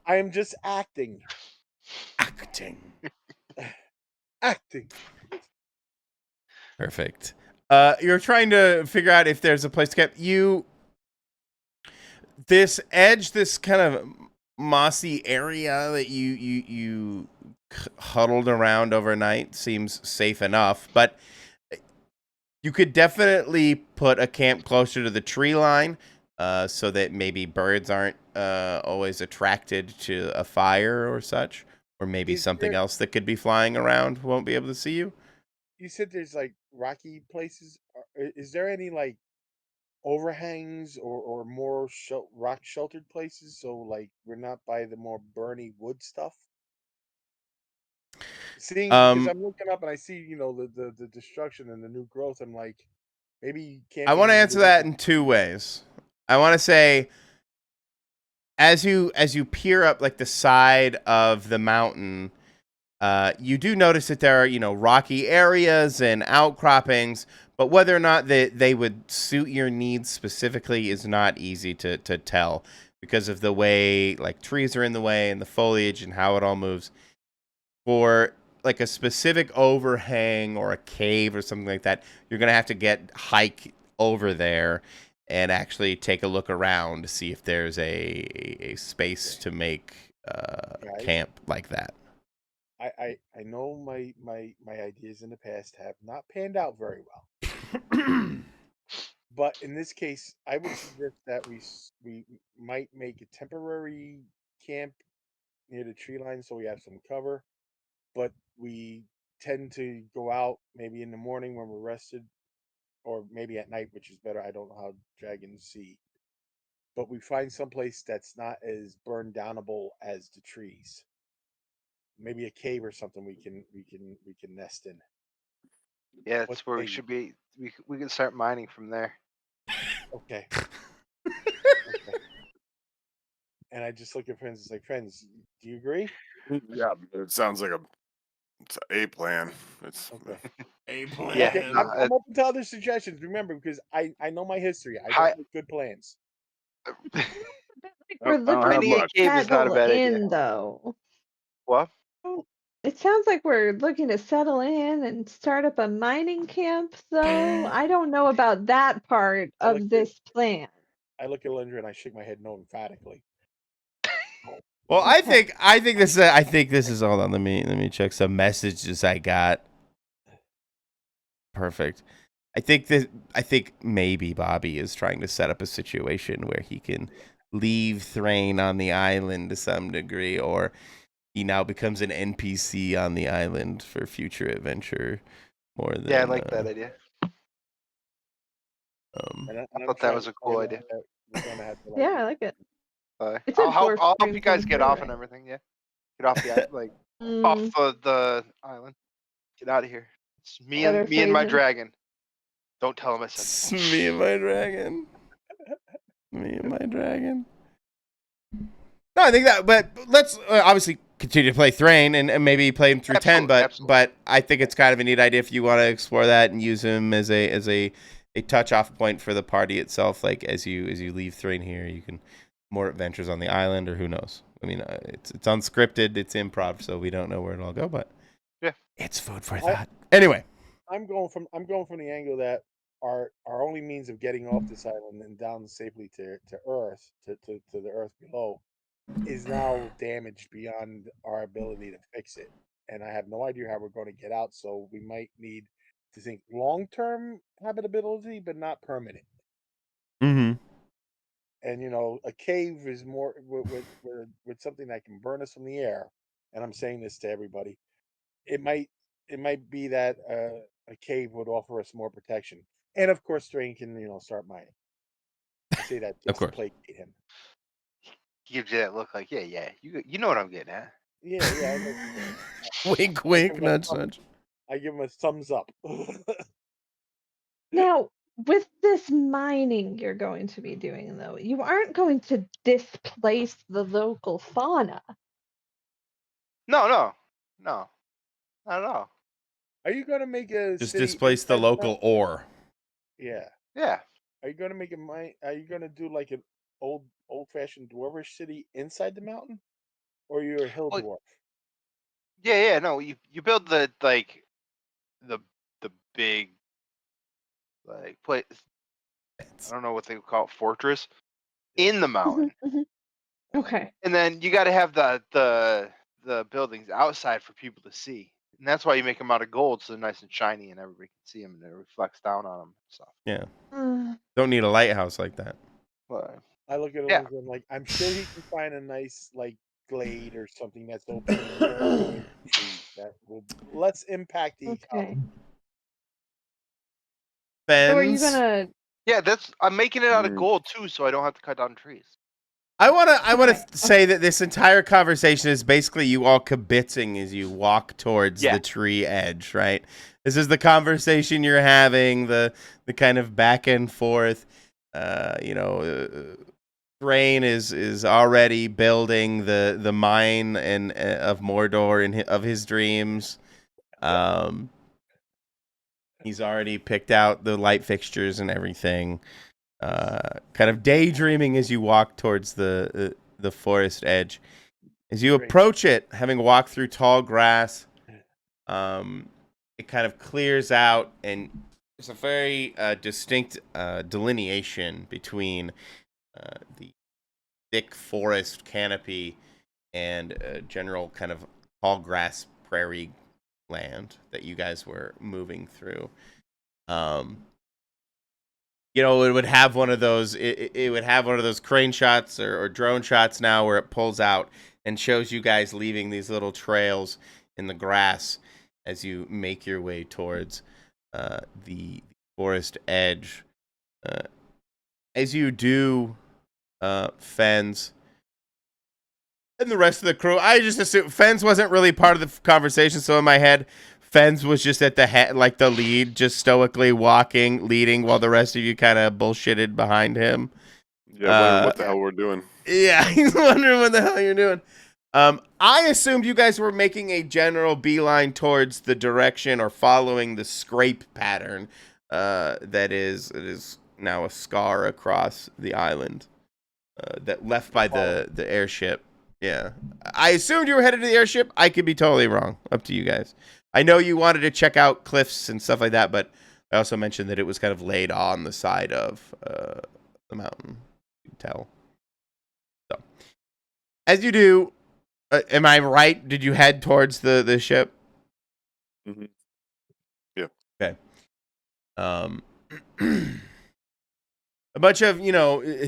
I am just acting. Acting. Acting. Perfect. You're trying to figure out if there's a place to camp. This edge, this kind of mossy area that you huddled around overnight seems safe enough, but you could definitely put a camp closer to the tree line, so that maybe birds aren't always attracted to a fire or such, or maybe Is something there- else that could be flying around won't be able to see you. You said there's like rocky places. Is there any like overhangs or more rock sheltered places? So like we're not by the more burny wood stuff. Seeing because I'm looking up and I see the destruction and the new growth. I'm like, maybe camping. I want to in answer woody- that in two ways. I want to say, as you peer up like the side of the mountain, you do notice that there are rocky areas and outcroppings, but whether or not they would suit your needs specifically is not easy to tell because of the way like trees are in the way and the foliage and how it all moves. For like a specific overhang or a cave or something like that, you're gonna have to hike over there and actually take a look around to see if there's a space to make Guys, camp like that. I know my ideas in the past have not panned out very well. But in this case, I would suggest that we might make a temporary camp near the tree line so we have some cover. But we tend to go out maybe in the morning when we're rested, or maybe at night, which is better. I don't know how dragons see. But we find someplace that's not as burned downable as the trees. Maybe a cave or something we can nest in. Yeah, What that's where say we you? should be. We can start mining from there. Okay. Okay. And I just look at friends and say, friends, do you agree? Yeah, it sounds like a It's a plan. It's Okay. A plan. Yeah, Okay, no, I'm open to other suggestions. Remember, because I know my history. I Hi- don't make good plans. Like I we're don't have looking Hiding a to much. cave is not a settle bad idea. in, though. What? It sounds like we're looking to settle in and start up a mining camp, though. I don't know about that part I look of at this plan. Linda and I shake my head no emphatically. Well, Okay. I think this is hold on. Let me check some messages I got. Perfect. I think maybe Bobby is trying to set up a situation where he can leave Thrain on the island to some degree, or he now becomes an NPC on the island for future adventure more than Yeah, I like that idea. And I I'm thought that trying was to a cool find idea. out that we're gonna have to Yeah, I like it. It's a dwarf I'll help dream you guys come get true, off and right? everything. Yeah, get off the like off Mm, the island. Get out of here. It's better me and my phrasing. dragon. Don't tell him I said It's that. me and my dragon. Me and my dragon. No, I think that, but let's obviously continue to play Thrain and maybe play him through 10, Absolutely, absolutely. but I think it's kind of a neat idea if you want to explore that and use him as a touch off point for the party itself. Like as you leave Thrain here, you can more adventures on the island, or who knows. I mean, it's unscripted, it's improv, so we don't know where it'll go, but Yeah. it's food for I- thought. Anyway, I'm going from the angle that our only means of getting off this island and down safely to Earth to the Earth below is now damaged beyond our ability to fix it, and I have no idea how we're going to get out. So we might need to think long term habitability, but not permanent. mm-hmm. And a cave is more with something that can burn us from the air. And I'm saying this to everybody. It might be that a cave would offer us more protection, and of course, Strain can start mining. I say that Of just to course. placate him. He gives you that look like, yeah, you know what I'm getting at. Yeah, yeah. I know what you're saying. Wink, I wink, give him a nudge, thumb- nudge. I give him a thumbs up. Now, with this mining you're going to be doing, though, you aren't going to displace the local fauna. No, not at all. Are you going to make a Just city displace the inside local mountain? ore. Yeah. Yeah. Are you going to make a mine? Are you going to do like an old-fashioned dwarvish city inside the mountain, or you're a hill Well, dwarf? yeah. No, you build the the big place. I don't know what they call it, fortress in the mountain, Okay. and then you got to have the buildings outside for people to see, and that's why you make them out of gold, so they're nice and shiny, and everybody can see them, and it reflects down on them and stuff. Yeah. Uh, Don't need a lighthouse like that. But I look at yeah, Lindsay and like, I'm sure he can find a nice like glade or something that's open and near the trees that will less impact the okay. So are you Fens. gonna? yeah, I'm making it out of Mm. gold too, so I don't have to cut down trees. I want Okay. to say that this entire conversation is basically you all kibitzing as you walk towards Yeah. the tree edge, right? This is the conversation you're having, the kind of back and forth. Rain is already building the mine of Mordor of his dreams. He's already picked out the light fixtures and everything. Kind of daydreaming as you walk towards the forest edge. As you Great. approach it, having walked through tall grass, it kind of clears out, and there's a very distinct delineation between the thick forest canopy and general kind of tall grass prairie land that you guys were moving through. It would have one of those. It would have one of those crane shots or drone shots now, where it pulls out and shows you guys leaving these little trails in the grass as you make your way towards the forest edge. As you do, Fens and the rest of the crew, I just assume Fens wasn't really part of the conversation. So in my head, Fens was just at the head, like the lead, just stoically leading, while the rest of you kind of bullshitted behind him. Yeah, wondering what the hell we're doing. Yeah, he's wondering what the hell you're doing. I assumed you guys were making a general beeline towards the direction or following the scrape pattern. It is now a scar across the island that left by the airship. Yeah, I assumed you were headed to the airship. I could be totally wrong. Up to you guys. I know you wanted to check out cliffs and stuff like that, but I also mentioned that it was kind of laid on the side of the mountain. You can tell. So, as you do. Am I right? Did you head towards the ship? Mm-hmm. Yeah. Okay. A bunch of,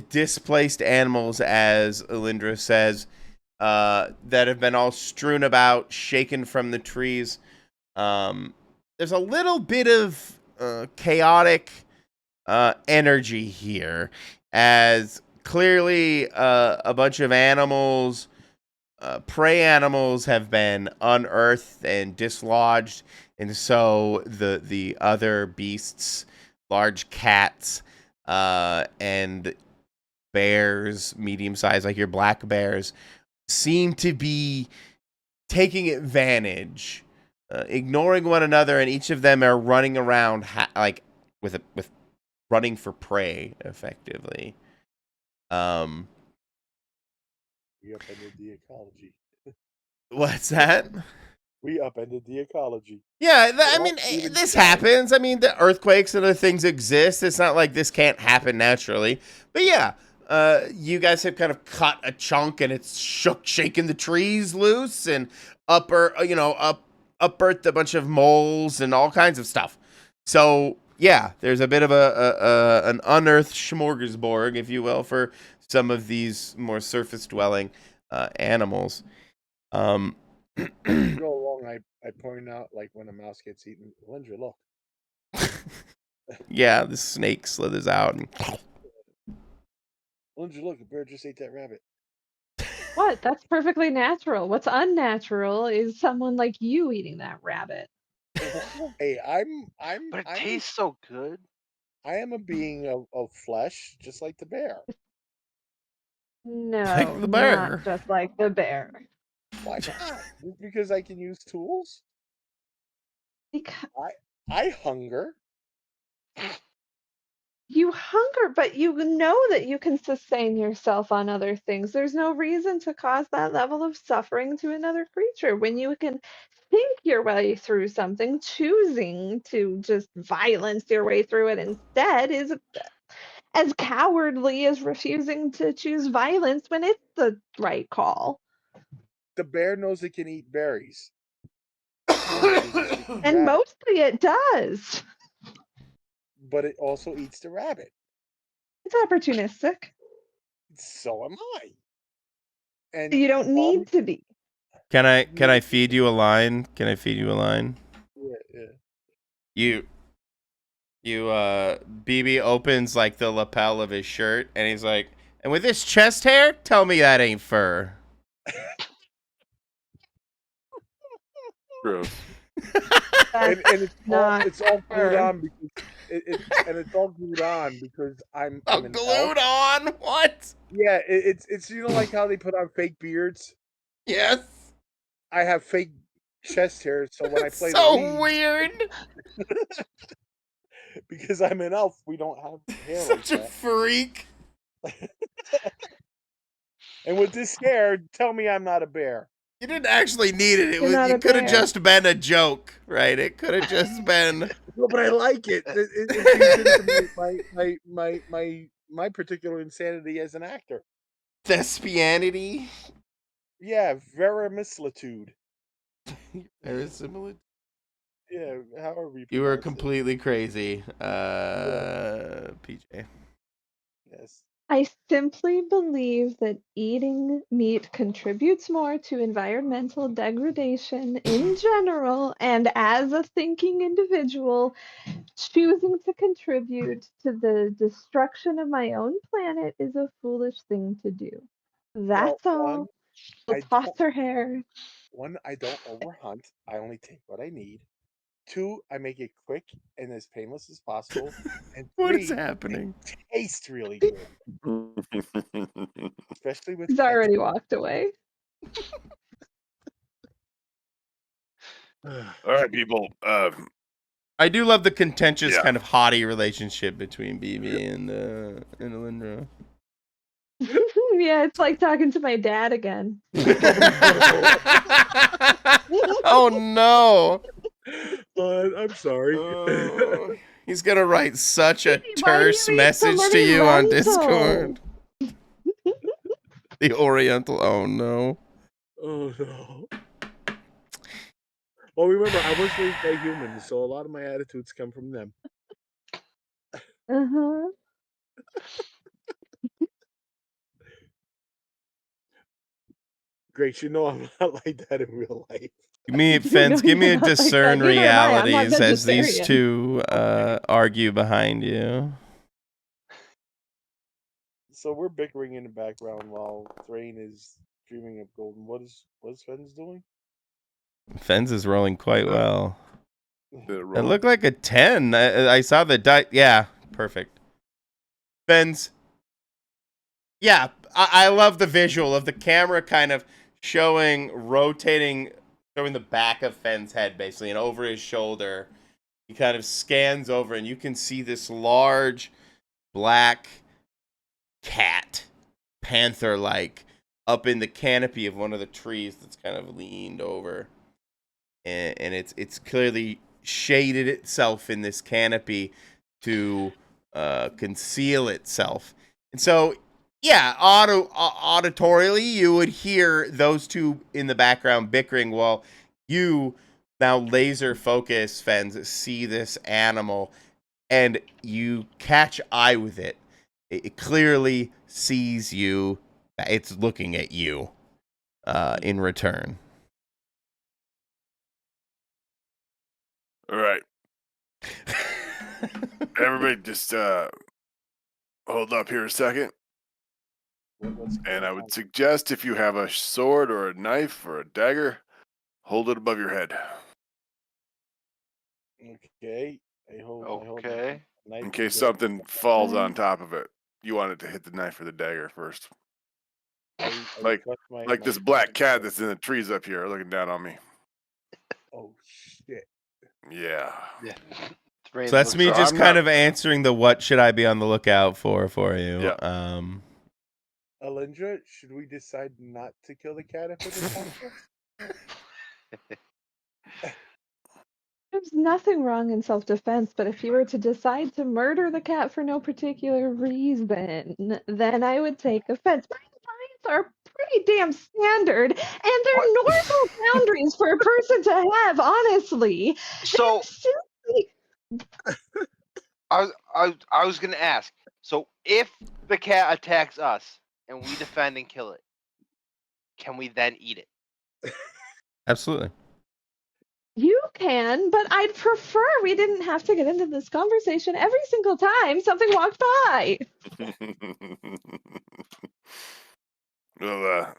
displaced animals, as Alindra says, that have been all strewn about, shaken from the trees. There's a little bit of chaotic energy here, as clearly a bunch of animals, prey animals, have been unearthed and dislodged, and so the other beasts, large cats, and bears, medium sized, like your black bears, seem to be taking advantage, ignoring one another, and each of them are running around with running for prey, effectively. We upended the ecology. What's that? We upended the ecology. Yeah, this happens. I mean, the earthquakes and other things exist. It's not like this can't happen naturally. But yeah, you guys have kind of cut a chunk, and it's shaking the trees loose, and unearthed a bunch of moles and all kinds of stuff. So yeah, there's a bit of an unearthed smorgasbord, if you will, for some of these more surface dwelling animals. Go along, I point out, like, when a mouse gets eaten. Lindra, look. Yeah, the snake slithers out. And... Lindra, look, a bear just ate that rabbit. What? That's perfectly natural. What's unnatural is someone like you eating that rabbit. Hey, But it tastes so good. I am a being of flesh, just like the bear. No, Like the bear. not just like the bear. Why not? Just because I can use tools? Because I hunger. you hunger, but you know that you can sustain yourself on other things. There's no reason to cause that level of suffering to another creature when you can think your way through something. Choosing to just violence your way through it instead is as cowardly as refusing to choose violence when it's the right call. The bear knows it can eat berries. And And mostly it does. But it also eats the rabbit. It's opportunistic. So am I. And You don't need to be. Can I feed you a line? Can I feed you a line? Yeah. BB opens like the lapel of his shirt, and he's like, and with this chest hair, tell me that ain't fur. Gross. And it's all glued fur. on because it's all glued on because I'm an glued elf. on? What? Yeah, it's like how they put on fake beards. Yes. I have fake chest hair, so when I play so the lead, weird. because I'm an elf, we don't have hair. Such like a that. freak. And with this hair, tell me I'm not a bear. You didn't actually need it. It could have just been a joke, right? It could have just been. No, but I like it. It feeds into my particular insanity as an actor. Thespianity. Yeah, verisimilitude. Verisimilitude. Yeah, however you were completely crazy, PJ. Yes. I simply believe that eating meat contributes more to environmental degradation in general, and as a thinking individual, choosing to contribute to the destruction of my own planet is a foolish thing to do. That's all. She'll toss her hair. One, I don't overhunt. I only take what I need. 2, I make it quick and as painless as possible. And 3, what is happening? It tastes really good. Especially with He's already walked away. All right, people. I do love the contentious Yeah. kind of haughty relationship between BB and Alindra. Yeah, it's like talking to my dad again. Oh no! I'm sorry. He's gonna write such a Why do you terse eat so message to many you on lentils? Discord. The Oriental. Oh no. Oh no. Well, remember, I was raised by humans, so a lot of my attitudes come from them. Uh-huh. Grace, you know I'm not like that in real life. Give me, You Fens, know give me you're a not like that. discern Neither am I. I'm not realities as these vegetarian. two argue behind you. So we're bickering in the background while Thrain is dreaming of golden. What is Fens doing? Fens is rolling quite well. Did it It roll? looked like a 10. I saw the die. Yeah, perfect. Fens. Yeah, I love the visual of the camera kind of rotating, showing the back of Fen's head, basically, and over his shoulder. He kind of scans over, and you can see this large black cat, panther-like, up in the canopy of one of the trees that's kind of leaned over. And it's clearly shaded itself in this canopy to conceal itself. And so, yeah, auditorially, you would hear those two in the background bickering while you, now laser focus, Fens, see this animal and you catch eye with it. It clearly sees you. It's looking at you in return. All right. Everybody just hold up here a second. And I would suggest if you have a sword or a knife or a dagger, hold it above your head. Okay. I hold Okay. the knife In case and something falls on top of it. You want it to hit the knife or the dagger first. I Like trust my this black cat that's in the trees up here looking down on me. Oh shit. Yeah. So that's me just kind of answering the what should I be on the lookout for you. Yeah. Alindra, should we decide not to kill the cat if it attacks us? There's nothing wrong in self-defense, but if you were to decide to murder the cat for no particular reason, then I would take offense. My rights are pretty damn standard, and they're normal boundaries for a person to have, honestly. So Simply... I was gonna ask. So if the cat attacks us and we defend and kill it, can we then eat it? Absolutely. You can, but I'd prefer we didn't have to get into this conversation every single time something walked by. Well,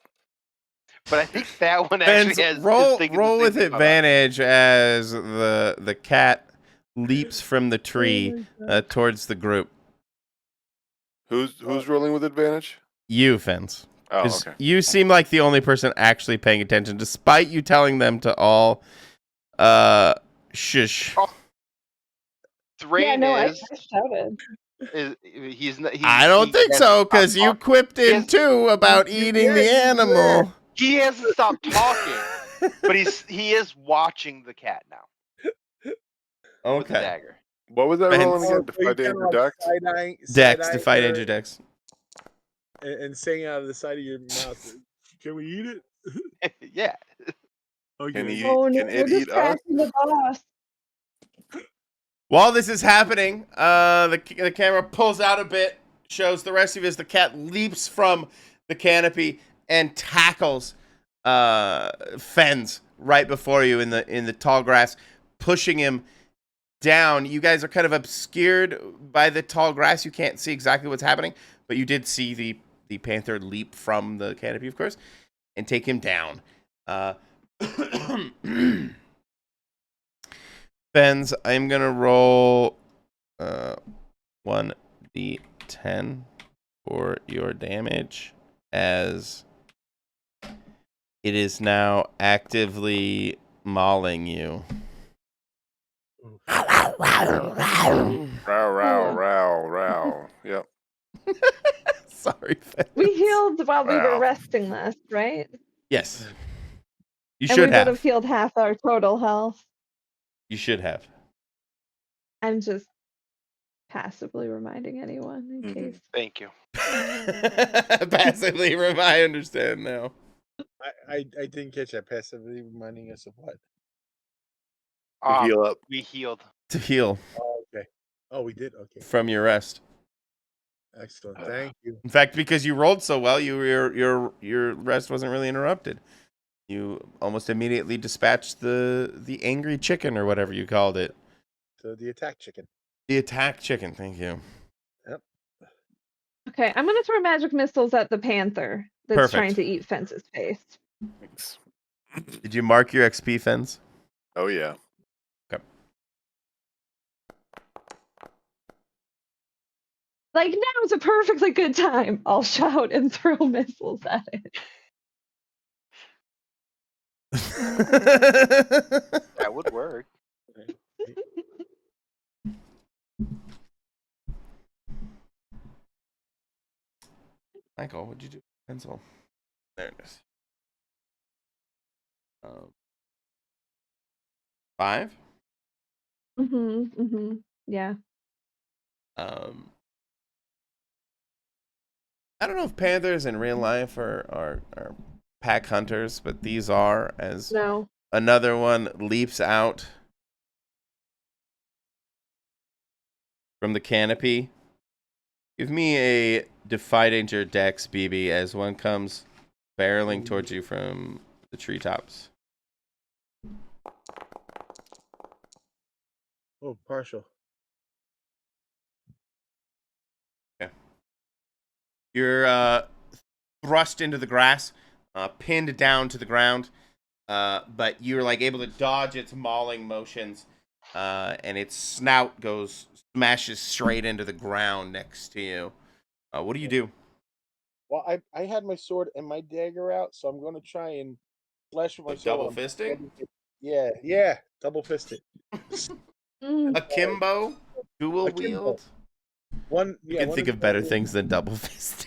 But I think that one Fens, actually has roll with advantage as the cat leaps from the tree towards the group. who's rolling with advantage? You, Fens. Oh, okay. You seem like the only person actually paying attention, despite you telling them to all shush. Oh, Thrain I shouted. I don't think so, because you quipped in too about eating the animal. He hasn't stopped talking, but he is watching the cat now. With the Okay. dagger. What was that Fens. rolling again? Defy danger dex? Dex, defy danger dex. And saying out of the side of your mouth, can we eat it? Yeah. Okay. Can it We're eat us? distracting the boss. While this is happening, the camera pulls out a bit, shows the rest of you as the cat leaps from the canopy and tackles Fens right before you in the tall grass, pushing him down. You guys are kind of obscured by the tall grass. You can't see exactly what's happening, but you did see the panther leap from the canopy, of course, and take him down. Fens, I'm gonna roll 1d10 for your damage, as it is now actively mauling you. Row, row, row. Yep. Sorry, Fence. We healed while we were Wow. resting this, right? Yes. You And should we would have have. healed half our total health. You should have. I'm just passively reminding anyone in Mhm. case. Thank you. Passively I understand now. I didn't catch that. Passively reminding us of what? To heal up. We healed. To heal Oh, okay. Oh, we did. Okay. from your rest. Excellent. Thank you. In fact, because you rolled so well, your rest wasn't really interrupted. You almost immediately dispatched the angry chicken or whatever you called it. So the attack chicken. The attack chicken. Thank you. Yep. Okay, I'm gonna throw magic missiles at the panther that's Perfect. trying to eat Fence's face. Thanks. Did you mark your XP, Fence? Oh yeah. Okay. Like, now is a perfectly good time. I'll shout and throw missiles at it. That would work. Michael, what'd you do? Pencil. There it is. 5. Yeah. I don't know if panthers in real life are pack hunters, but these are, as No. another one leaps out from the canopy. Give me a Defy Danger Dex, BB, as one comes barreling towards you from the treetops. Oh, partial. Okay. You're thrust into the grass, pinned down to the ground, but you're like able to dodge its mauling motions, and its snout smashes straight into the ground next to you. What do you do? Well, I had my sword and my dagger out, so I'm going to try and slash with my Like sword. double fisting? Yeah, double fisted. Akimbo? Dual Akimbo. wield? One. You Yeah, can one think is of better double, things than double fisting,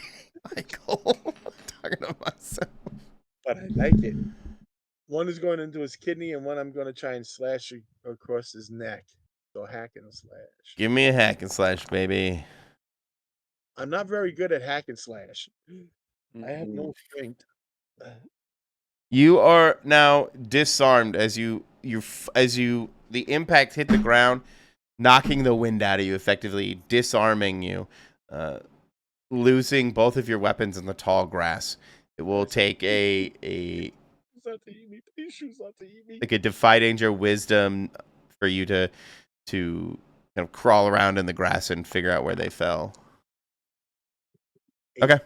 Michael. I'm talking to myself. but I like it. One is going into his kidney, and one I'm going to try and slash across his neck. So hack and slash. Give me a hack and slash, baby. I'm not very good at hack and slash. I have no strength. You are now disarmed as the impact hit the ground, knocking the wind out of you, effectively disarming you, losing both of your weapons in the tall grass. It will take a like a Defy Danger Wisdom for you to kind of crawl around in the grass and figure out where they fell. Okay.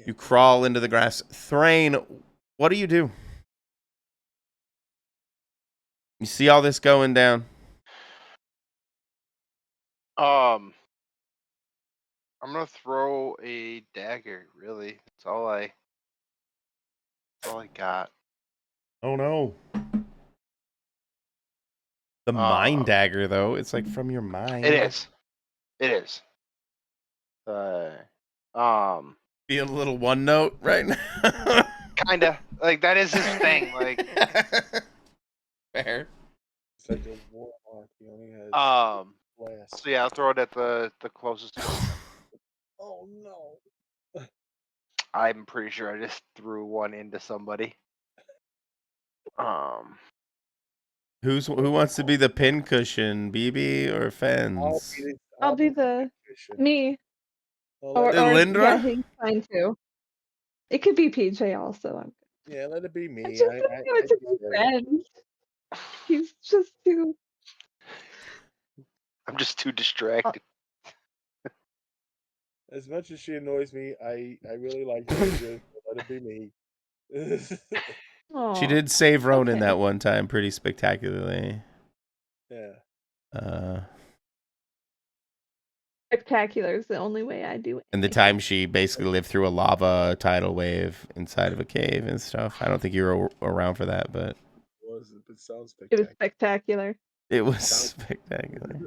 You crawl into the grass. Thrain, what do? You see all this going down? I'm gonna throw a dagger. Really, that's all I got. Oh no. The mind dagger, though, it's like from your mind. It is. Being a little one note right now. Kinda. Like, that is his thing. Like, fair. It's like a warlock. He only has blast. so yeah, I'll throw it at the closest one. Oh no. I'm pretty sure I just threw one into somebody. Who wants to be the pincushion, BB or Fens? I'll be the me. Or Lindra? Yeah, he's fine too. It could be PJ also. Yeah, let it be me. I just don't know it's a good friend. He's just too. I'm just too distracted. As much as she annoys me, I really like her. Just let it be me. She did save Ronan that one time pretty spectacularly. Yeah. Spectacular is the only way I do it. And the time she basically lived through a lava tidal wave inside of a cave and stuff. I don't think you were around for that, but It sounds It was spectacular. spectacular. It was spectacular.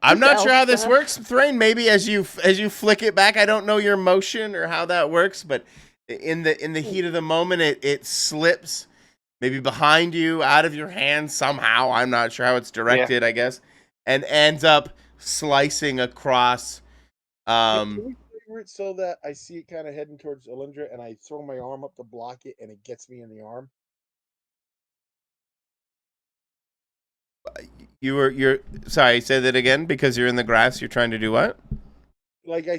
I'm This not sure elf how this stuff. works, Thrain. Maybe as you flick it back, I don't know your motion or how that works, but in the heat of the moment, it slips maybe behind you, out of your hand somehow. I'm not sure how it's directed, I guess, and ends up slicing across. Can we flavor it so that I see it kind of heading towards Alindra, and I throw my arm up to block it, and it gets me in the arm? You're sorry. Say that again because you're in the grass. You're trying to do what? Like I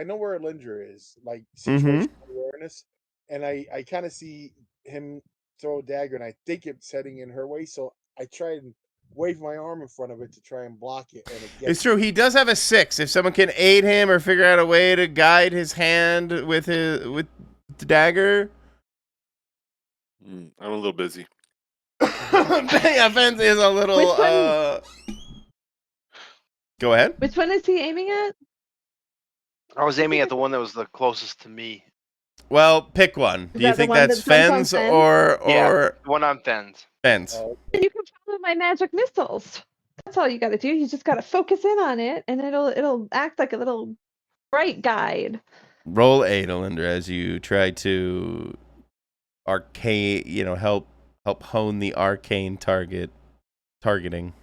know where Alindra is, like Mm-hmm. situational awareness, and I kind of see him throw a dagger, and I think it's heading in her way, so I try and wave my arm in front of it to try and block it, and it It's gets true. He does have a 6. If someone can aid him or figure out a way to guide his hand with the dagger. I'm a little busy. Yeah, Fence is a little. Which one? Go ahead. Which one is he aiming at? I was aiming at the one that was the closest to me. Well, pick one. Is Do you that the think one that's that jumps on Fens Fen? or Yeah, the one on Fens. Fens? Oh, You can follow my magic missiles. That's all you got to do. You just got to focus in on it, and it'll act like a little bright guide. Roll 8, Alinda, as you try to arcane. Help hone the arcane targeting.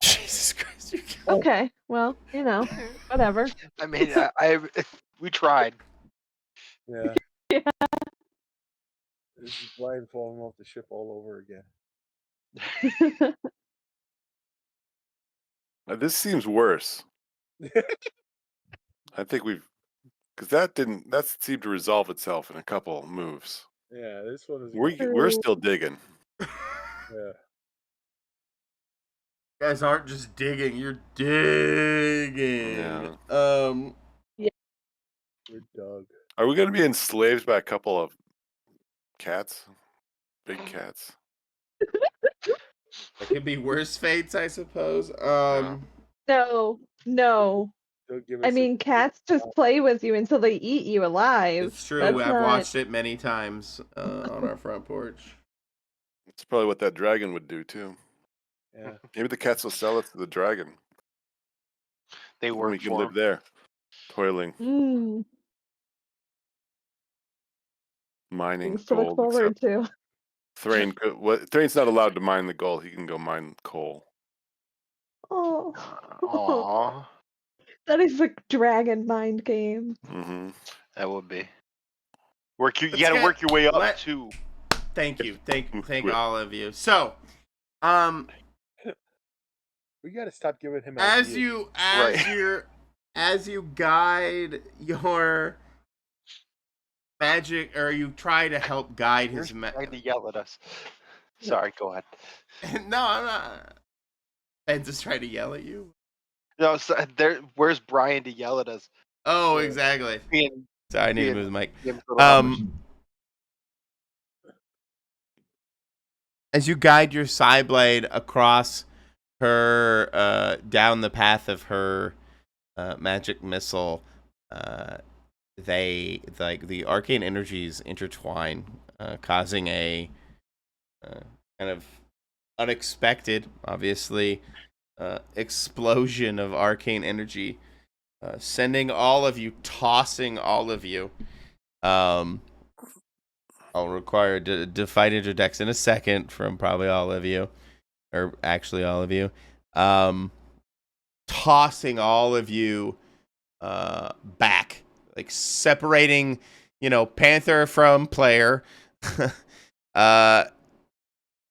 Jesus Christ! Okay, well, whatever. I mean, we tried. yeah. Yeah. This is Brian falling off the ship all over again. This seems worse. I think because that seemed to resolve itself in a couple moves. Yeah, this one is. We're still digging. Yeah. You guys aren't just digging; you're digging. Yeah. We're dug. Are we going to be enslaved by a couple of cats? Big cats. It could be worse fates, I suppose. No. They'll give I us mean, cats just play with you until they eat you alive. It's true. That's I've not... watched it many times on our front porch. That's probably what that dragon would do too. Yeah. Maybe the cats will sell it to the dragon. They And work we can for live him. there, toiling, Mm, mining things to look gold. forward to. Thrain's not allowed to mine the gold. He can go mine coal. Oh, Aww, that is a dragon mind game. Mm-hmm. that would be. You Let's gotta get- work your way up let- too. Thank you. Thank Quit. all of you. So, We got to stop giving him as ideas. as you guide your magic, or you try to help guide You're his trying to yell at us. Sorry, go ahead. No, I'm not. Ben just trying to yell at you. No, where's Brian to yell at us? Oh, Yeah. exactly. Being, Sorry, I need to being- move the mic. being so rubbish. As you guide your Psyblade across her, down the path of her magic missile, the arcane energies intertwine, causing a kind of unexpected, obviously, explosion of arcane energy, sending all of you, tossing all of you. I'll require to fight interdex in a second from probably all of you, or actually all of you. Tossing all of you back, like separating, Panther from player,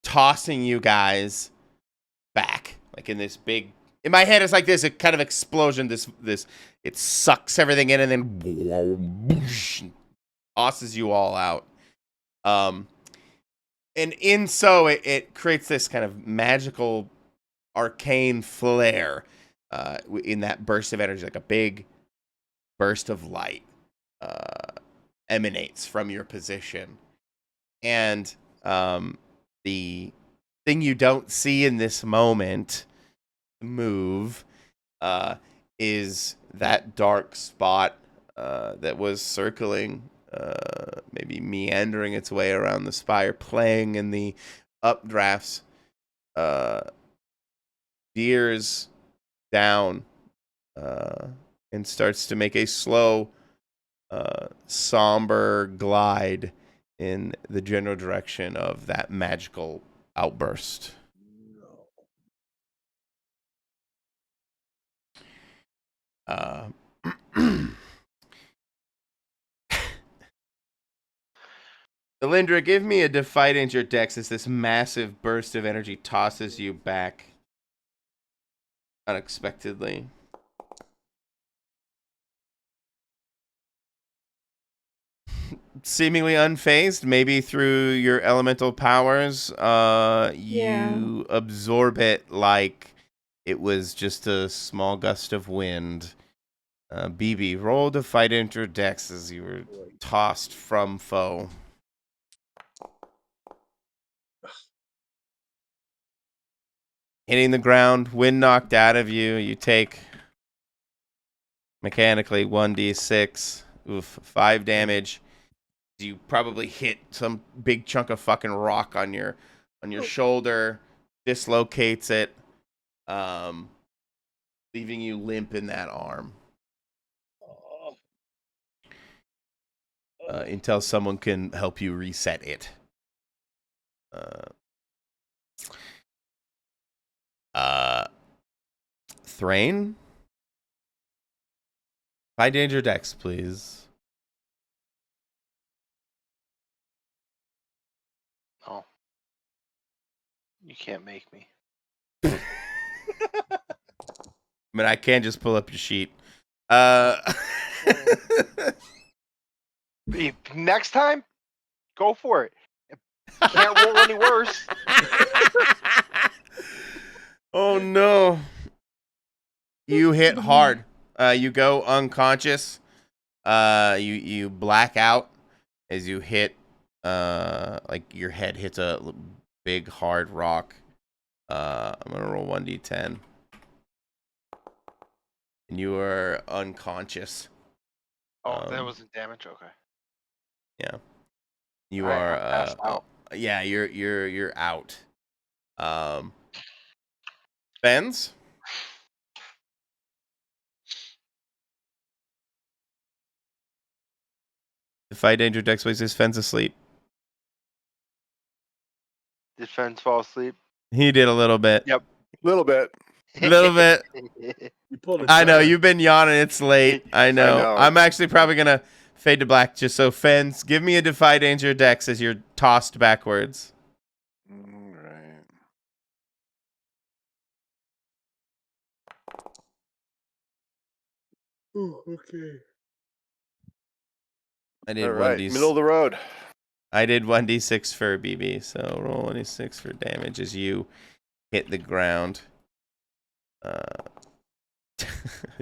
tossing you guys back, like in this big. In my head, it's like this, a kind of explosion. This it sucks everything in and then tosses you all out. And in so it creates this kind of magical arcane flare in that burst of energy, like a big burst of light emanates from your position. And the thing you don't see in this moment move is that dark spot that was circling, maybe meandering its way around the spire, playing in the updrafts, veers down and starts to make a slow, somber glide in the general direction of that magical outburst. Elindra, give me a Defy Danger Dex as this massive burst of energy tosses you back unexpectedly. Seemingly unfazed, maybe through your elemental powers, you absorb it like it was just a small gust of wind. BB, roll Defy Danger Dex as you were tossed from foe. Hitting the ground, wind knocked out of you. You take mechanically 1d6, 5 damage. You probably hit some big chunk of fucking rock on your shoulder, dislocates it, leaving you limp in that arm. Until someone can help you reset it. Thrain? Defy Danger Dex, please. Oh. You can't make me. I mean, I can't just pull up your sheet. Next time, go for it. Can't roll any worse. Oh no. You hit hard. You go unconscious. You black out as you hit, like your head hits a big hard rock. I'm gonna roll 1d10. And you are unconscious. Oh, that wasn't damage. Okay. Yeah. You All are right, I'm passed out. yeah, you're out. Benz? Defy Danger Dex places Fen's asleep. Did Fence fall asleep? He did a little bit. Yep. A little bit. A little bit. You pulled a I know, Tyler. you've been yawning. It's late. I know. know. I'm actually probably going to fade to black just so Fens, give me a Defy Danger Dex as you're tossed backwards. All right. Oh, okay. I did All right. 1d6. Middle of the road. I did 1d6 for BB, so roll 1d6 for damage as you hit the ground.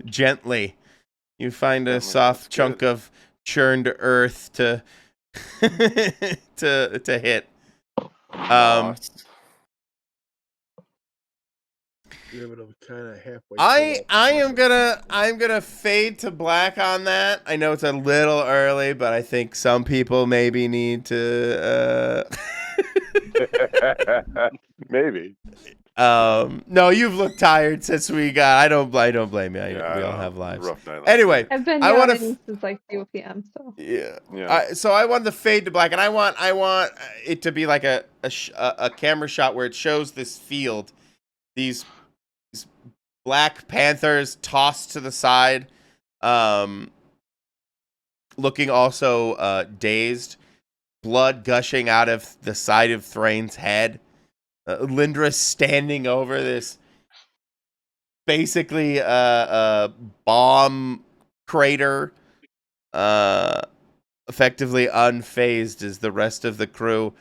Gently. You find a Gently, soft that's chunk good. of churned earth to to hit. Moss. Give it a kind of halfway. I'm gonna fade to black on that. I know it's a little early, but I think some people maybe need to Maybe. no, you've looked tired since we got. I don't blame you. We all have lives. Rough night last Anyway, night. I've been I wanna yawning since like 2 p.m. So yeah. So I want the fade to black, and I want it to be like a camera shot where it shows this field, these Black Panthers tossed to the side, looking also dazed, blood gushing out of the side of Thrain's head. Lindra standing over this basically bomb crater, effectively unfazed as the rest of the crew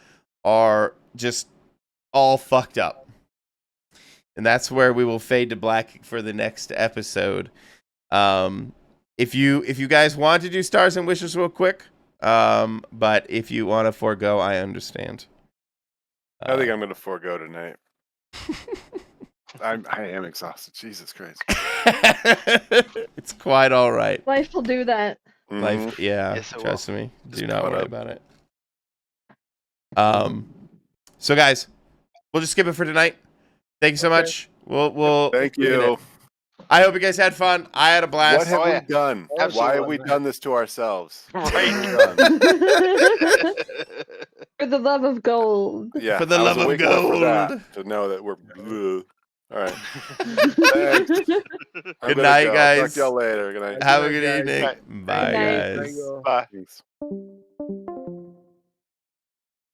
are just all fucked up. And that's where we will fade to black for the next episode. If you guys want to do stars and wishes real quick, but if you want to forego, I understand. I think I'm going to forego tonight. I am exhausted. Jesus Christ. It's quite all right. life will do that. Life, yeah, Yes, it will. trust me. Just Do not caught worry up. about it. So guys, we'll just skip it for tonight. Thank you so Okay. much. We'll Thank leave it. you. I hope you guys had fun. I had a blast. What have Oh, we yeah. done? Why Absolutely. have we done this to ourselves? What have we Right. done? For the love of gold. Yeah, For the I was love of awake enough for that gold. to know that we're. Bleh. All right. Thanks. I'm Good gonna night, go. guys. Talk to y'all later. Good night. Have a Good good night, guys. evening. Right. Bye, Good night. guys. Thank you. Thanks.